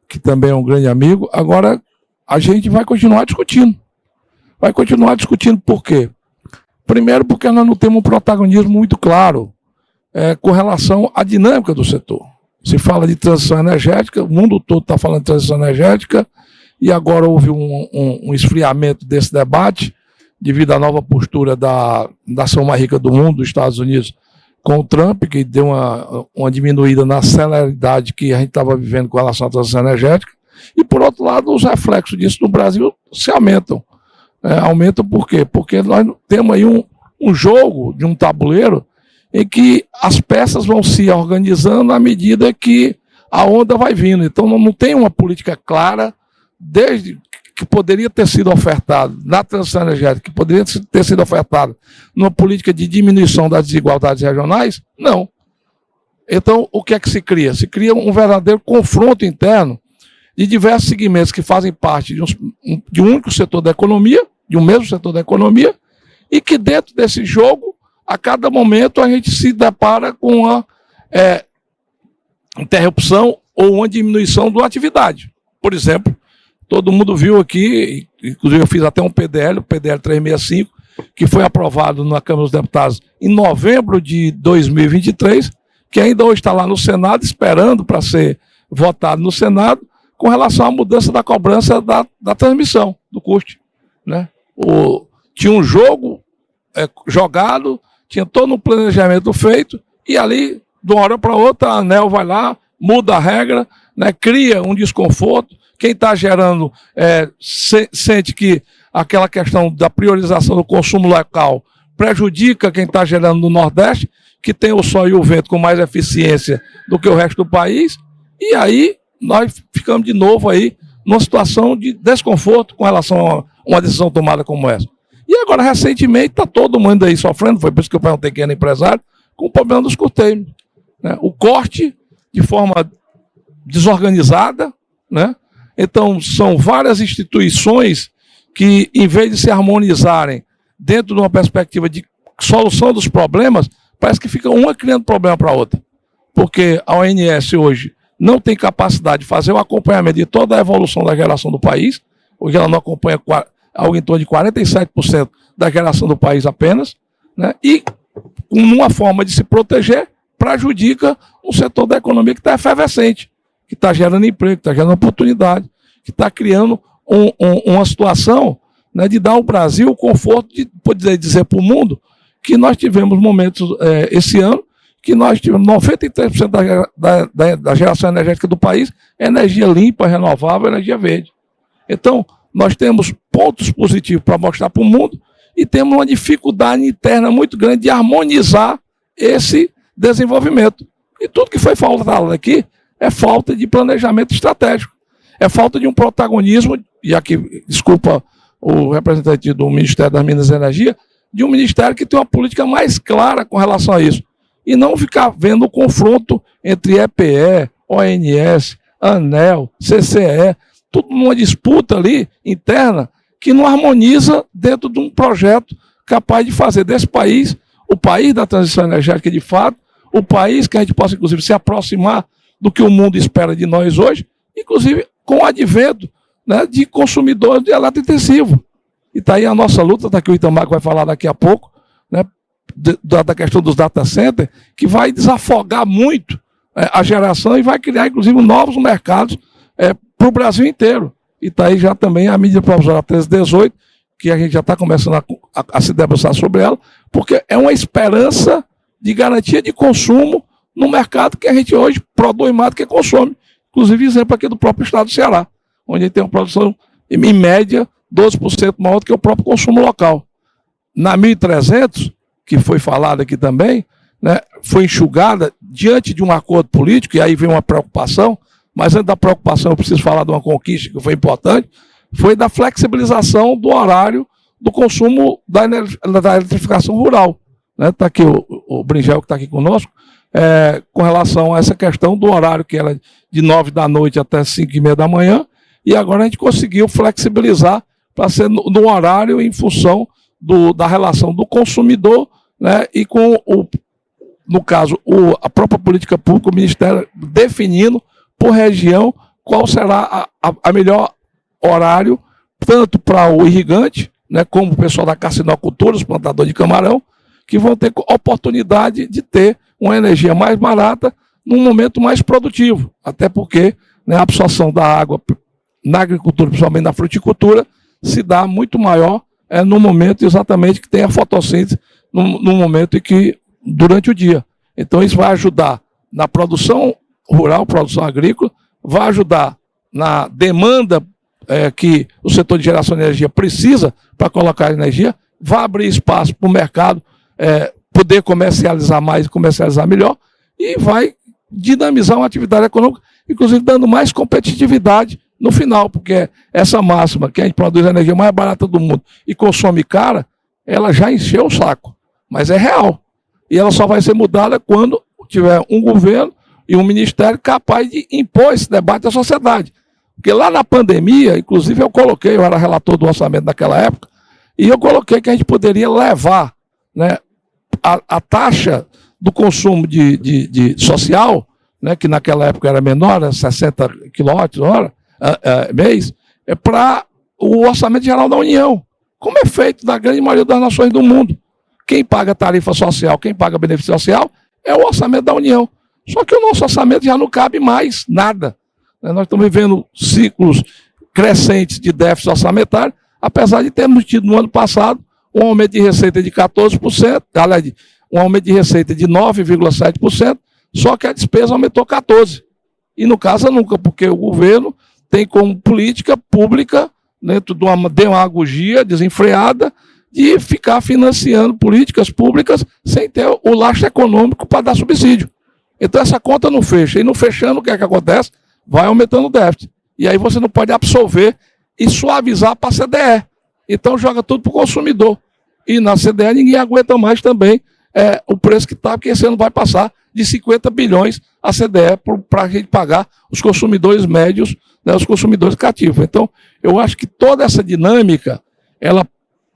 que também é um grande amigo. Agora, a gente vai continuar discutindo. Vai continuar discutindo por quê? Primeiro, porque nós não temos um protagonismo muito claro com relação à dinâmica do setor. Se fala de transição energética, o mundo todo está falando de transição energética, e agora houve um esfriamento desse debate, devido à nova postura da nação mais rica do mundo, dos Estados Unidos, com o Trump, que deu uma diminuída na celeridade que a gente estava vivendo com relação à transição energética, e por outro lado, os reflexos disso no Brasil se aumentam. Aumentam por quê? Porque nós temos aí um jogo de um tabuleiro em que as peças vão se organizando à medida que a onda vai vindo. Então não tem uma política clara, desde que poderia ter sido ofertada na transição energética, que poderia ter sido ofertada numa política de diminuição das desigualdades regionais, não. Então, o que é que se cria? Se cria um verdadeiro confronto interno de diversos segmentos que fazem parte de um único setor da economia, de um mesmo setor da economia, e que dentro desse jogo, a cada momento, a gente se depara com uma interrupção ou uma diminuição da atividade. Por exemplo, todo mundo viu aqui, inclusive eu fiz até um PDL, o PDL 365, que foi aprovado na Câmara dos Deputados em novembro de 2023, que ainda hoje está lá no Senado, esperando para ser votado no Senado, com relação à mudança da cobrança da transmissão, do custo, né? Tinha um jogo jogado, tinha todo um planejamento feito, e ali, de uma hora para outra, a ANEEL vai lá, muda a regra, né? Cria um desconforto. Quem está gerando sente que aquela questão da priorização do consumo local prejudica quem está gerando no Nordeste, que tem o sol e o vento com mais eficiência do que o resto do país, e aí nós ficamos de novo aí numa situação de desconforto com relação a uma decisão tomada como essa. E agora, recentemente, está todo mundo aí sofrendo, foi por isso que eu perguntei quem era empresário, com o problema dos curteiros, né? O corte de forma desorganizada, né? Então, são várias instituições que, em vez de se harmonizarem dentro de uma perspectiva de solução dos problemas, parece que fica uma criando problema para a outra. Porque a ONS hoje não tem capacidade de fazer o acompanhamento de toda a evolução da geração do país. Hoje ela não acompanha algo em torno de 47% da geração do país apenas, né? E, numa forma de se proteger, prejudica um setor da economia que está efervescente, que está gerando emprego, que está gerando oportunidade, que está criando uma situação, né, de dar ao Brasil o conforto de poder dizer para o mundo que nós tivemos momentos esse ano que nós tivemos 93% da geração energética do país é energia limpa, renovável, energia verde. Então, nós temos pontos positivos para mostrar para o mundo e temos uma dificuldade interna muito grande de harmonizar esse desenvolvimento. E tudo que foi faltado aqui é falta de planejamento estratégico, é falta de um protagonismo, e aqui, desculpa o representante do Ministério das Minas e Energia, de um ministério que tem uma política mais clara com relação a isso. E não ficar vendo o confronto entre EPE, ONS, ANEEL, CCE, tudo numa disputa ali interna que não harmoniza dentro de um projeto capaz de fazer desse país o país da transição energética de fato, o país que a gente possa, inclusive, se aproximar do que o mundo espera de nós hoje, inclusive com o advento, né, de consumidores de eletrointensivo. E está aí a nossa luta, está aqui o Itamar que vai falar daqui a pouco, né, da questão dos data centers, que vai desafogar muito a geração e vai criar, inclusive, novos mercados para o Brasil inteiro. E está aí já também a medida provisória 1318, que a gente já está começando a se debruçar sobre ela, porque é uma esperança de garantia de consumo no mercado que a gente hoje produz mais do que consome. Inclusive, exemplo aqui do próprio estado do Ceará, onde a gente tem uma produção, em média, 12% maior do que o próprio consumo local. Na 1.300, que foi falado aqui também, né, foi enxugada diante de um acordo político, e aí vem uma preocupação, mas antes da preocupação eu preciso falar de uma conquista que foi importante, foi da flexibilização do horário do consumo da eletrificação rural. Está aqui o Bringel que está aqui conosco, com relação a essa questão do horário que era de 9 da noite até 5h30 da manhã, e agora a gente conseguiu flexibilizar para ser no horário em função da relação do consumidor, né, e com, no caso, a própria política pública, o Ministério definindo por região qual será a melhor horário, tanto para o irrigante, né, como o pessoal da carcinocultura, os plantadores de camarão, que vão ter oportunidade de ter uma energia mais barata num momento mais produtivo, até porque, né, a absorção da água na agricultura, principalmente na fruticultura, se dá muito maior no momento exatamente que tem a fotossíntese, no momento em que, durante o dia. Então isso vai ajudar na produção rural, produção agrícola, vai ajudar na demanda que o setor de geração de energia precisa para colocar energia, vai abrir espaço para o mercado poder comercializar mais e comercializar melhor, e vai dinamizar uma atividade econômica, inclusive dando mais competitividade no final, porque essa máxima que a gente produz a energia mais barata do mundo e consome cara, ela já encheu o saco, mas é real. E ela só vai ser mudada quando tiver um governo e um ministério capaz de impor esse debate à sociedade. Porque lá na pandemia, inclusive eu era relator do orçamento naquela época, e eu coloquei que a gente poderia levar, né, a taxa do consumo de social, né, que naquela época era menor, era 60 kWh mês, para o orçamento geral da União, como é feito na grande maioria das nações do mundo. Quem paga tarifa social, quem paga benefício social, é o orçamento da União. Só que o nosso orçamento já não cabe mais nada. Nós estamos vivendo ciclos crescentes de déficit orçamentário, apesar de termos tido no ano passado um aumento de receita de 14%, aliás, um aumento de receita de 9,7%, só que a despesa aumentou 14%. E no caso nunca, porque o governo tem como política pública, dentro de uma demagogia desenfreada, de ficar financiando políticas públicas sem ter o lastro econômico para dar subsídio. Então essa conta não fecha. E não fechando, o que é que acontece? Vai aumentando o déficit. E aí você não pode absorver e suavizar para a CDE. Então joga tudo para o consumidor. E na CDE ninguém aguenta mais também o preço que está, porque esse ano vai passar de 50 bilhões a CDE para a gente pagar os consumidores médios, né, os consumidores cativos. Então, eu acho que toda essa dinâmica, ela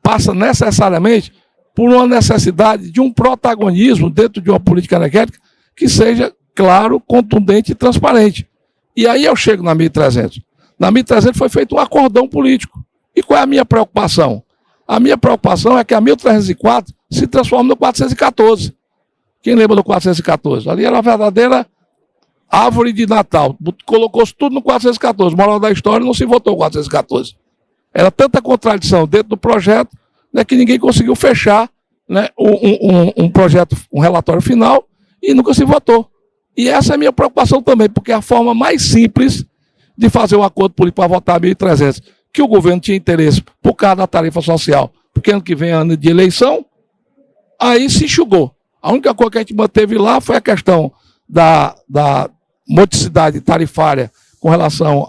passa necessariamente por uma necessidade de um protagonismo dentro de uma política energética que seja claro, contundente e transparente. E aí eu chego na 1.300. Na 1.300 foi feito um acordão político. E qual é a minha preocupação? A minha preocupação é que a 1.304 se transforme no 414. Quem lembra do 414? Ali era a verdadeira árvore de Natal. Colocou-se tudo no 414. Moral da história, não se votou o 414. Era tanta contradição dentro do projeto, né, que ninguém conseguiu fechar, né, um projeto, um relatório final, e nunca se votou. E essa é a minha preocupação também, porque a forma mais simples de fazer um acordo político para votar 1.300, que o governo tinha interesse por causa da tarifa social, porque ano que vem é ano de eleição, aí se enxugou. A única coisa que a gente manteve lá foi a questão da modicidade tarifária com relação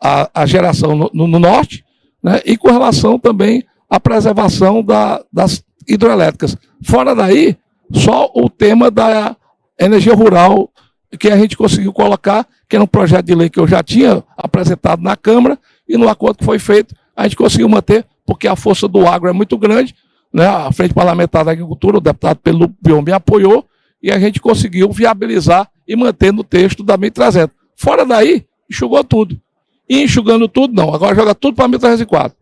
à geração no norte, né, e com relação também à preservação das hidrelétricas. Fora daí, só o tema da energia rural que a gente conseguiu colocar, que era um projeto de lei que eu já tinha apresentado na Câmara, e no acordo que foi feito, a gente conseguiu manter, porque a força do agro é muito grande, né? A Frente Parlamentar da Agricultura, o deputado Pedro Pion me apoiou, e a gente conseguiu viabilizar e manter no texto da 1.300. Fora daí, enxugou tudo. E enxugando tudo, não. Agora joga tudo para a 1.304.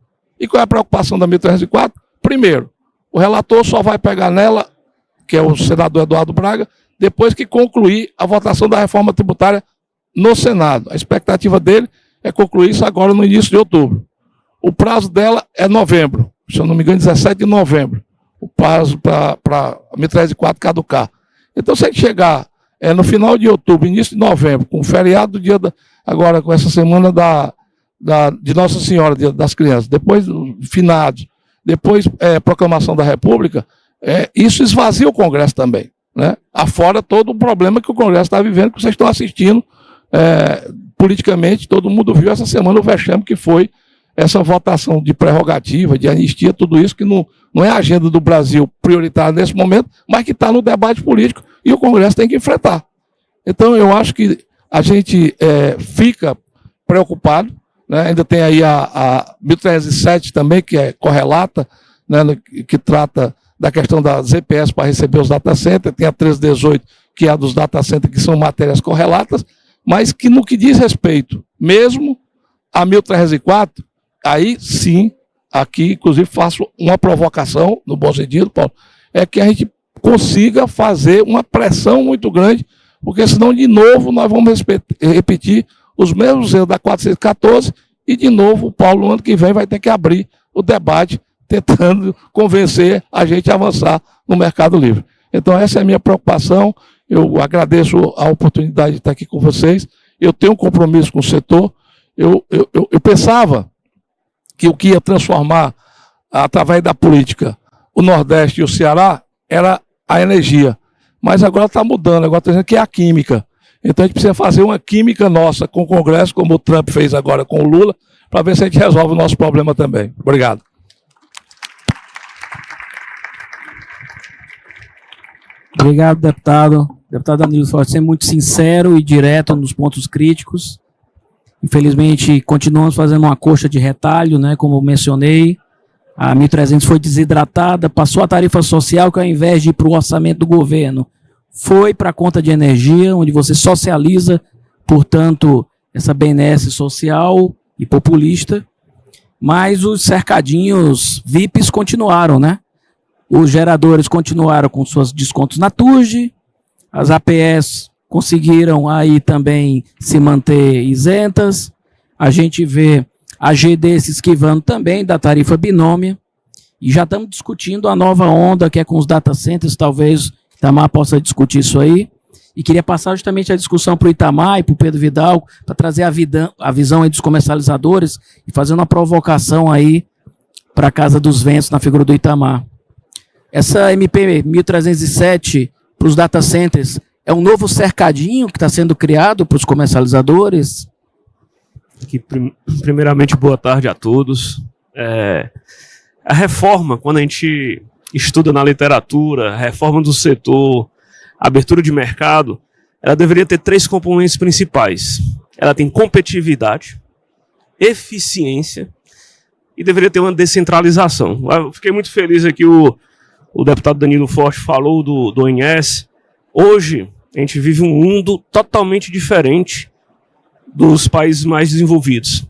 E qual é a preocupação da 1.304? Primeiro, o relator só vai pegar nela, que é o senador Eduardo Braga, depois que concluir a votação da reforma tributária no Senado. A expectativa dele é concluir isso agora no início de outubro. O prazo dela é novembro, se eu não me engano, 17 de novembro. O prazo para a 1.304 caducar. Então, se a gente chegar no final de outubro, início de novembro, com o feriado do dia agora com essa semana de Nossa Senhora, Dia das Crianças, depois finados, depois proclamação da República, isso esvazia o Congresso também, né? Afora todo o problema que o Congresso está vivendo, que vocês estão assistindo politicamente, todo mundo viu essa semana o vexame que foi essa votação de prerrogativa, de anistia, tudo isso que não é a agenda do Brasil prioritária nesse momento, mas que está no debate político e o Congresso tem que enfrentar. Então, eu acho que a gente fica preocupado, né? Ainda tem aí a 1.307 também, que é correlata, né? Que trata da questão da ZPS para receber os data centers, tem a 1318, que é a dos data centers, que são matérias correlatas, mas que no que diz respeito, mesmo a 1.304, aí sim, aqui inclusive faço uma provocação, no bom sentido, Paulo, é que a gente consiga fazer uma pressão muito grande, porque senão de novo nós vamos repetir os mesmos erros da 414 e de novo o Paulo, no ano que vem, vai ter que abrir o debate tentando convencer a gente a avançar no Mercado Livre. Então essa é a minha preocupação, eu agradeço a oportunidade de estar aqui com vocês, eu tenho um compromisso com o setor, eu pensava que o que ia transformar, através da política, o Nordeste e o Ceará era a energia, mas agora está mudando, agora está dizendo que é a química. Então a gente precisa fazer uma química nossa com o Congresso, como o Trump fez agora com o Lula, para ver se a gente resolve o nosso problema também. Obrigado. Obrigado, deputado. Deputado Danilo Forte, sempre muito sincero e direto nos pontos críticos. Infelizmente, continuamos fazendo uma coxa de retalho, né, como eu mencionei. A 1.300 foi desidratada, passou a tarifa social, que ao invés de ir para o orçamento do governo, foi para a conta de energia, onde você socializa, portanto, essa benesse social e populista. Mas os cercadinhos VIPs continuaram, né? Os geradores continuaram com seus descontos na TURG, as APS conseguiram aí também se manter isentas. A gente vê a GD se esquivando também da tarifa binômia. E já estamos discutindo a nova onda, que é com os data centers, talvez o Itamar possa discutir isso aí. E queria passar justamente a discussão para o Itamar e para o Pedro Vidal, para trazer a visão aí dos comercializadores e fazer uma provocação aí para a Casa dos Ventos na figura do Itamar. Essa MP 1307 para os data centers é um novo cercadinho que está sendo criado para os comercializadores? Aqui, primeiramente, boa tarde a todos. A reforma, quando a gente estuda na literatura, a reforma do setor, a abertura de mercado, ela deveria ter 3 componentes principais. Ela tem competitividade, eficiência e deveria ter uma descentralização. Eu fiquei muito feliz aqui, o deputado Danilo Forte falou do ONS. Hoje, a gente vive um mundo totalmente diferente dos países mais desenvolvidos.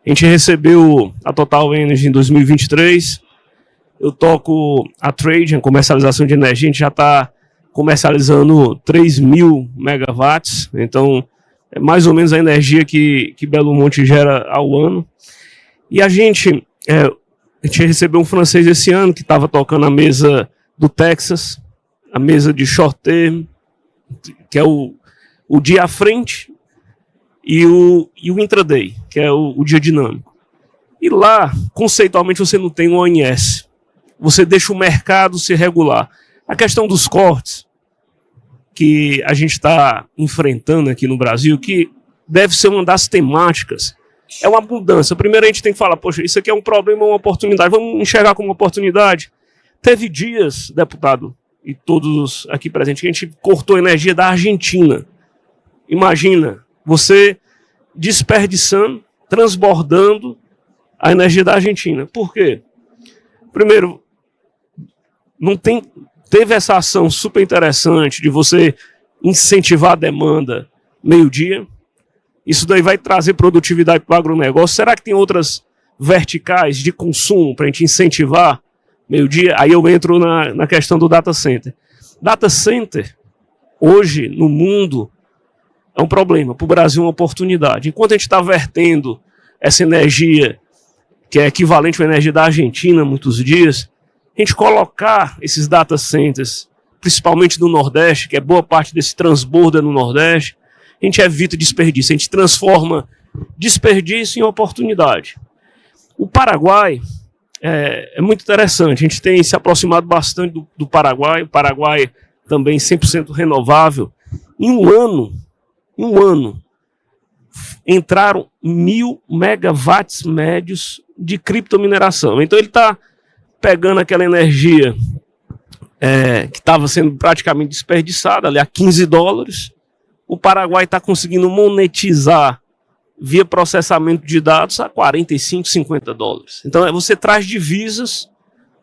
A gente recebeu a Total Energy em 2023, eu toco a Trade, a comercialização de energia, a gente já está comercializando 3.000 megawatts, então é mais ou menos a energia que Belo Monte gera ao ano. E a gente recebeu um francês esse ano que estava tocando a mesa do Texas, a mesa de short term, que é o dia à frente, e o intraday, que é o dia dinâmico. E lá, conceitualmente, você não tem um ONS. Você deixa o mercado se regular. A questão dos cortes, que a gente está enfrentando aqui no Brasil, que deve ser uma das temáticas, é uma mudança. Primeiro a gente tem que falar, poxa, isso aqui é um problema, uma oportunidade. Vamos enxergar como uma oportunidade. Teve dias, deputado, e todos aqui presentes, que a gente cortou energia da Argentina. Imagina, você desperdiçando, transbordando a energia da Argentina. Por quê? Primeiro, teve essa ação super interessante de você incentivar a demanda meio-dia. Isso daí vai trazer produtividade para o agronegócio. Será que tem outras verticais de consumo para a gente incentivar meio-dia? Aí eu entro na questão do data center. Data center, hoje, no mundo, é um problema. Para o Brasil, é uma oportunidade. Enquanto a gente está vertendo essa energia, que é equivalente à energia da Argentina, muitos dias, a gente colocar esses data centers, principalmente no Nordeste, que é boa parte desse transbordo no Nordeste, a gente evita desperdício, a gente transforma desperdício em oportunidade. O Paraguai é muito interessante, a gente tem se aproximado bastante do Paraguai, o Paraguai também 100% renovável. Em um ano, entraram 1.000 megawatts médios de criptomineração. Então ele está pegando aquela energia que estava sendo praticamente desperdiçada, ali a $15, o Paraguai está conseguindo monetizar via processamento de dados a $45, $50. Então você traz divisas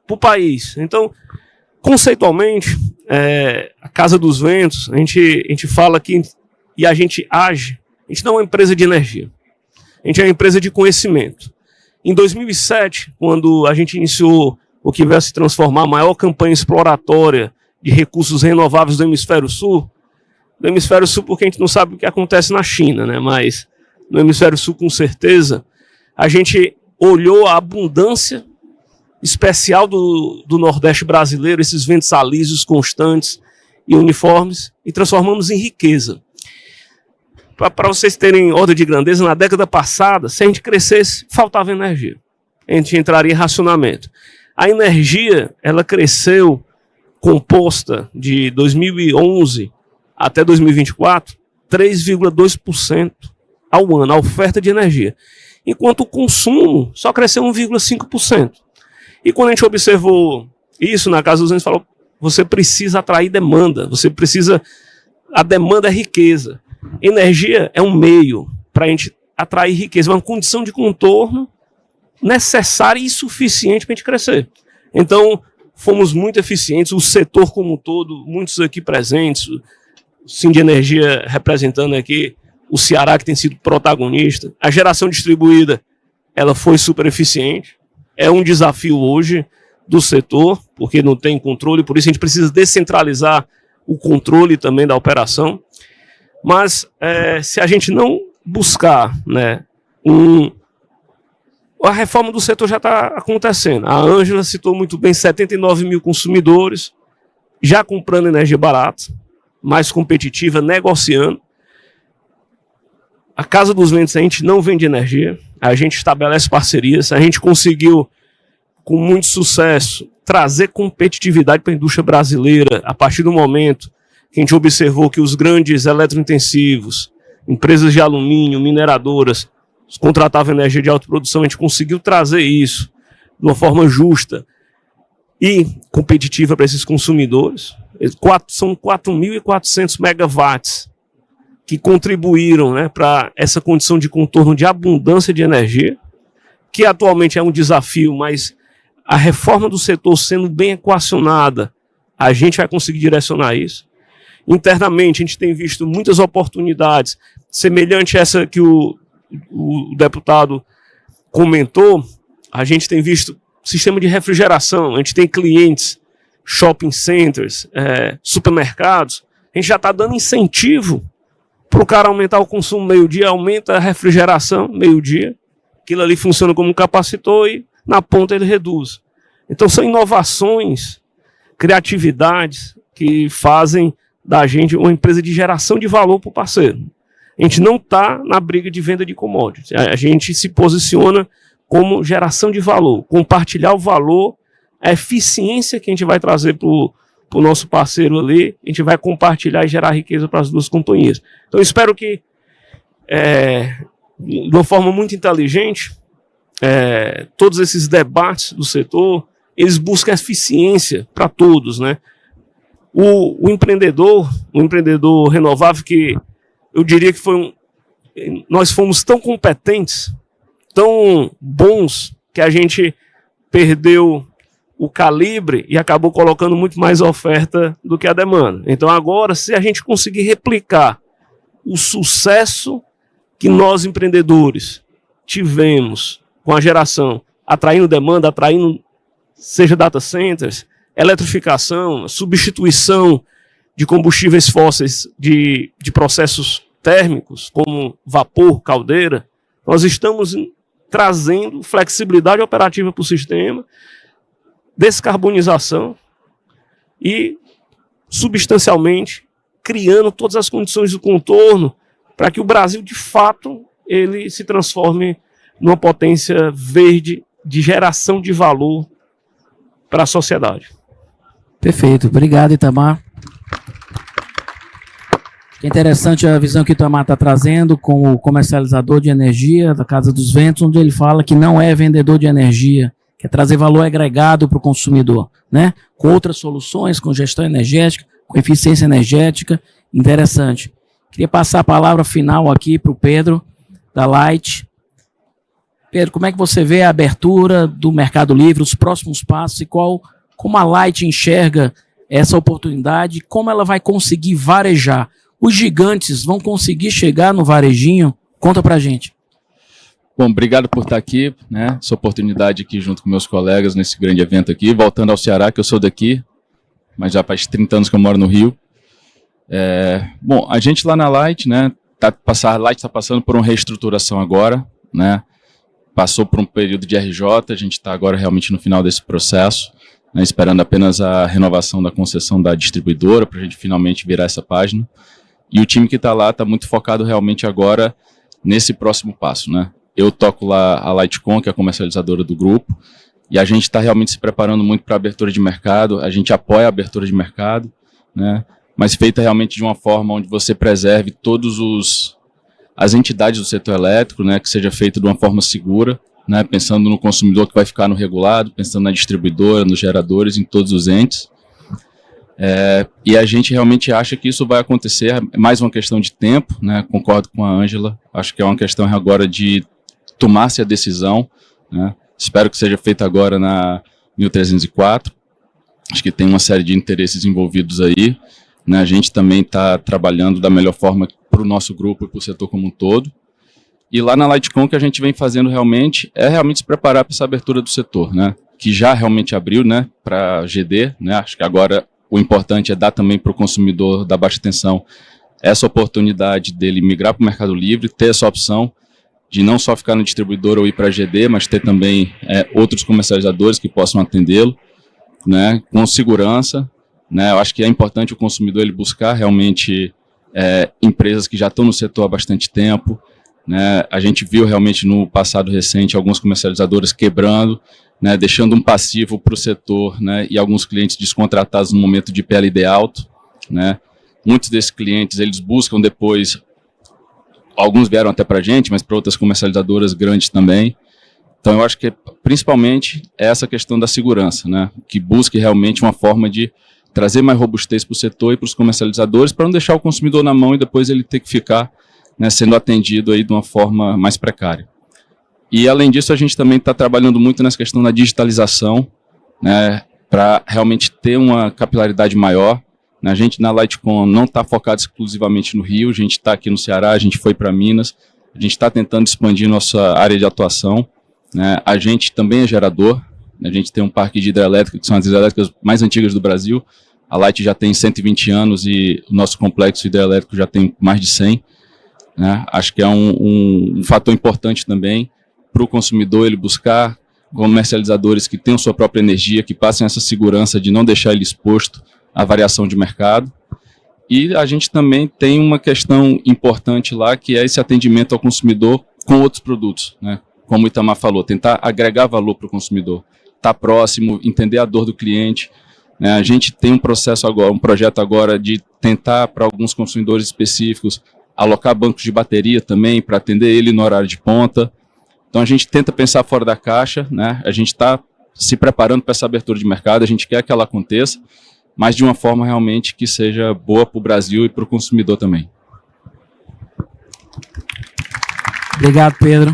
para o país. Então, conceitualmente, a Casa dos Ventos, a gente fala aqui e a gente age. A gente não é uma empresa de energia. A gente é uma empresa de conhecimento. Em 2007, quando a gente iniciou o que vai se transformar a maior campanha exploratória de recursos renováveis do Hemisfério Sul, porque a gente não sabe o que acontece na China, né? Mas no Hemisfério Sul, com certeza, a gente olhou a abundância especial do Nordeste brasileiro, esses ventos alísios constantes e uniformes, e transformamos em riqueza. Para vocês terem ordem de grandeza, na década passada, se a gente crescesse, faltava energia. A gente entraria em racionamento. A energia, ela cresceu composta de 2011 até 2024, 3,2% ao ano, a oferta de energia. Enquanto o consumo só cresceu 1,5%. E quando a gente observou isso na Casa dos Ventos, falou, você precisa atrair demanda, a demanda é riqueza. Energia é um meio para a gente atrair riqueza, uma condição de contorno necessária e suficiente para a gente crescer. Então, fomos muito eficientes, o setor como um todo, muitos aqui presentes, o Sindenergia representando aqui, o Ceará que tem sido protagonista, a geração distribuída, ela foi super eficiente, é um desafio hoje do setor, porque não tem controle, por isso a gente precisa descentralizar o controle também da operação, mas se a gente não buscar, né, a reforma do setor já está acontecendo. A Ângela citou muito bem, 79 mil consumidores, já comprando energia barata, mais competitiva, negociando. A Casa dos Ventos a gente não vende energia, a gente estabelece parcerias, a gente conseguiu, com muito sucesso, trazer competitividade para a indústria brasileira a partir do momento que a gente observou que os grandes eletrointensivos, empresas de alumínio, mineradoras, contratavam energia de autoprodução, a gente conseguiu trazer isso de uma forma justa e competitiva para esses consumidores. São 4.400 megawatts que contribuíram, né, para essa condição de contorno de abundância de energia, que atualmente é um desafio, mas a reforma do setor sendo bem equacionada, a gente vai conseguir direcionar isso. Internamente, a gente tem visto muitas oportunidades, semelhante a essa que o deputado comentou. A gente tem visto sistema de refrigeração, a gente tem clientes, shopping centers, supermercados, a gente já está dando incentivo para o cara aumentar o consumo meio-dia, aumenta a refrigeração meio-dia, aquilo ali funciona como um capacitor e na ponta ele reduz. Então são inovações, criatividades que fazem da gente uma empresa de geração de valor para o parceiro. A gente não está na briga de venda de commodities. A gente se posiciona como geração de valor, compartilhar o valor, a eficiência que a gente vai trazer para o nosso parceiro ali, a gente vai compartilhar e gerar riqueza para as duas companhias. Então, eu espero que, de uma forma muito inteligente, todos esses debates do setor, eles buscam eficiência para todos, né? O empreendedor renovável, que eu diria que nós fomos tão competentes, tão bons, que a gente perdeu o calibre e acabou colocando muito mais oferta do que a demanda. Então agora, se a gente conseguir replicar o sucesso que nós empreendedores tivemos com a geração, atraindo demanda, seja data centers, eletrificação, substituição de combustíveis fósseis de processos térmicos, como vapor, caldeira, nós estamos trazendo flexibilidade operativa para o sistema, descarbonização e, substancialmente, criando todas as condições do contorno para que o Brasil, de fato, ele se transforme numa potência verde de geração de valor para a sociedade. Perfeito. Obrigado, Itamar. É interessante a visão que o Itamar está trazendo com o comercializador de energia da Casa dos Ventos, onde ele fala que não é vendedor de energia, quer trazer valor agregado para o consumidor, né? Com outras soluções, com gestão energética, com eficiência energética. Interessante. Queria passar a palavra final aqui para o Pedro, da Light. Pedro, como é que você vê a abertura do Mercado Livre, os próximos passos e como a Light enxerga essa oportunidade, como ela vai conseguir varejar? Os gigantes vão conseguir chegar no varejinho? Conta pra gente. Bom, obrigado por estar aqui, né? Essa oportunidade aqui junto com meus colegas nesse grande evento aqui, voltando ao Ceará, que eu sou daqui, mas já faz 30 anos que eu moro no Rio. Bom, a gente lá na Light, né? A Light está passando por uma reestruturação agora, né? Passou por um período de RJ, a gente está agora realmente no final desse processo, né? Esperando apenas a renovação da concessão da distribuidora para a gente finalmente virar essa página. E o time que está lá está muito focado realmente agora nesse próximo passo, né? Eu toco lá a Lightcon, que é a comercializadora do grupo, e a gente está realmente se preparando muito para a abertura de mercado, a gente apoia a abertura de mercado, né? Mas feita realmente de uma forma onde você preserve as entidades do setor elétrico, né? Que seja feito de uma forma segura, né? Pensando no consumidor que vai ficar no regulado, pensando na distribuidora, nos geradores, em todos os entes. E a gente realmente acha que isso vai acontecer, é mais uma questão de tempo, né? Concordo com a Ângela, acho que é uma questão agora de tomar-se a decisão, né? Espero que seja feita agora na 1304, acho que tem uma série de interesses envolvidos aí, né? A gente também está trabalhando da melhor forma para o nosso grupo e para o setor como um todo. E lá na LightCon o que a gente vem fazendo realmente é se preparar para essa abertura do setor, né? Que já realmente abriu, né, para GD, né? Acho que agora o importante é dar também para o consumidor da baixa tensão essa oportunidade dele migrar para o Mercado Livre, ter essa opção de não só ficar no distribuidor ou ir para a GD, mas ter também outros comercializadores que possam atendê-lo, né, com segurança, né? Eu acho que é importante o consumidor ele buscar realmente empresas que já estão no setor há bastante tempo, né? A gente viu realmente no passado recente alguns comercializadores quebrando, né, deixando um passivo para o setor, né, e alguns clientes descontratados no momento de PLD alto, né. Muitos desses clientes eles buscam depois, alguns vieram até para a gente, mas para outras comercializadoras grandes também. Então eu acho que principalmente é essa questão da segurança, né, que busque realmente uma forma de trazer mais robustez para o setor e para os comercializadores, para não deixar o consumidor na mão e depois ele ter que ficar, né, sendo atendido aí de uma forma mais precária. E, além disso, a gente também está trabalhando muito nessa questão da digitalização, né, para realmente ter uma capilaridade maior. A gente, na LightCon, não está focado exclusivamente no Rio, a gente está aqui no Ceará, a gente foi para Minas, a gente está tentando expandir nossa área de atuação, né. A gente também é gerador, a gente tem um parque de hidrelétrica, que são as hidrelétricas mais antigas do Brasil. A Light já tem 120 anos e o nosso complexo hidrelétrico já tem mais de 100. Né. Acho que é um fator importante também para o consumidor ele buscar comercializadores que tenham sua própria energia, que passem essa segurança de não deixar ele exposto à variação de mercado. E a gente também tem uma questão importante lá, que é esse atendimento ao consumidor com outros produtos, né? Como o Itamar falou, tentar agregar valor para o consumidor, estar próximo, entender a dor do cliente. Né? A gente tem um projeto agora de tentar, para alguns consumidores específicos, alocar bancos de bateria também, para atender ele no horário de ponta. Então a gente tenta pensar fora da caixa, né? A gente está se preparando para essa abertura de mercado, a gente quer que ela aconteça, mas de uma forma realmente que seja boa para o Brasil e para o consumidor também. Obrigado, Pedro.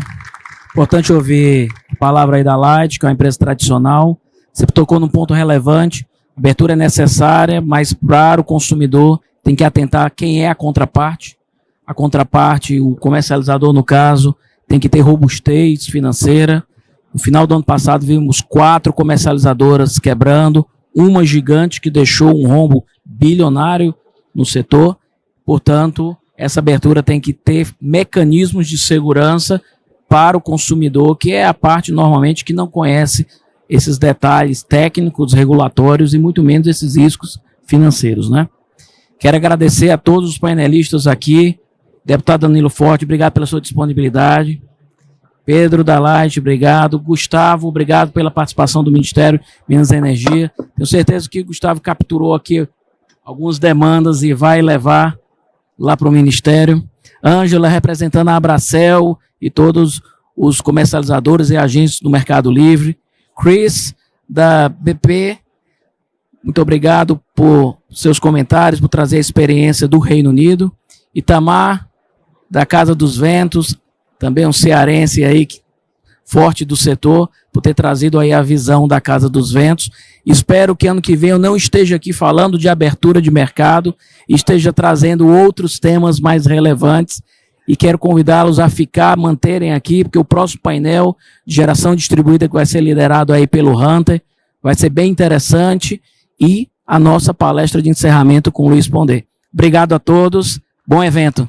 Importante ouvir a palavra aí da Light, que é uma empresa tradicional. Você tocou num ponto relevante, a abertura é necessária, mas para o consumidor tem que atentar quem é a contraparte. A contraparte, o comercializador no caso, tem que ter robustez financeira. No final do ano passado, vimos 4 comercializadoras quebrando, uma gigante que deixou um rombo bilionário no setor. Portanto, essa abertura tem que ter mecanismos de segurança para o consumidor, que é a parte, normalmente, que não conhece esses detalhes técnicos, regulatórios e muito menos esses riscos financeiros, né? Quero agradecer a todos os painelistas aqui. Deputado Danilo Forte, obrigado pela sua disponibilidade. Pedro da Light, obrigado. Gustavo, obrigado pela participação do Ministério de Minas e Energia. Tenho certeza que o Gustavo capturou aqui algumas demandas e vai levar lá para o Ministério. Ângela, representando a Abracel e todos os comercializadores e agentes do Mercado Livre. Chris, da BP, muito obrigado por seus comentários, por trazer a experiência do Reino Unido. Itamar, da Casa dos Ventos, também um cearense aí forte do setor, por ter trazido aí a visão da Casa dos Ventos. Espero que ano que vem eu não esteja aqui falando de abertura de mercado, esteja trazendo outros temas mais relevantes e quero convidá-los a manterem aqui, porque o próximo painel de geração distribuída que vai ser liderado aí pelo Hunter vai ser bem interessante e a nossa palestra de encerramento com o Luiz Pondé. Obrigado a todos, bom evento.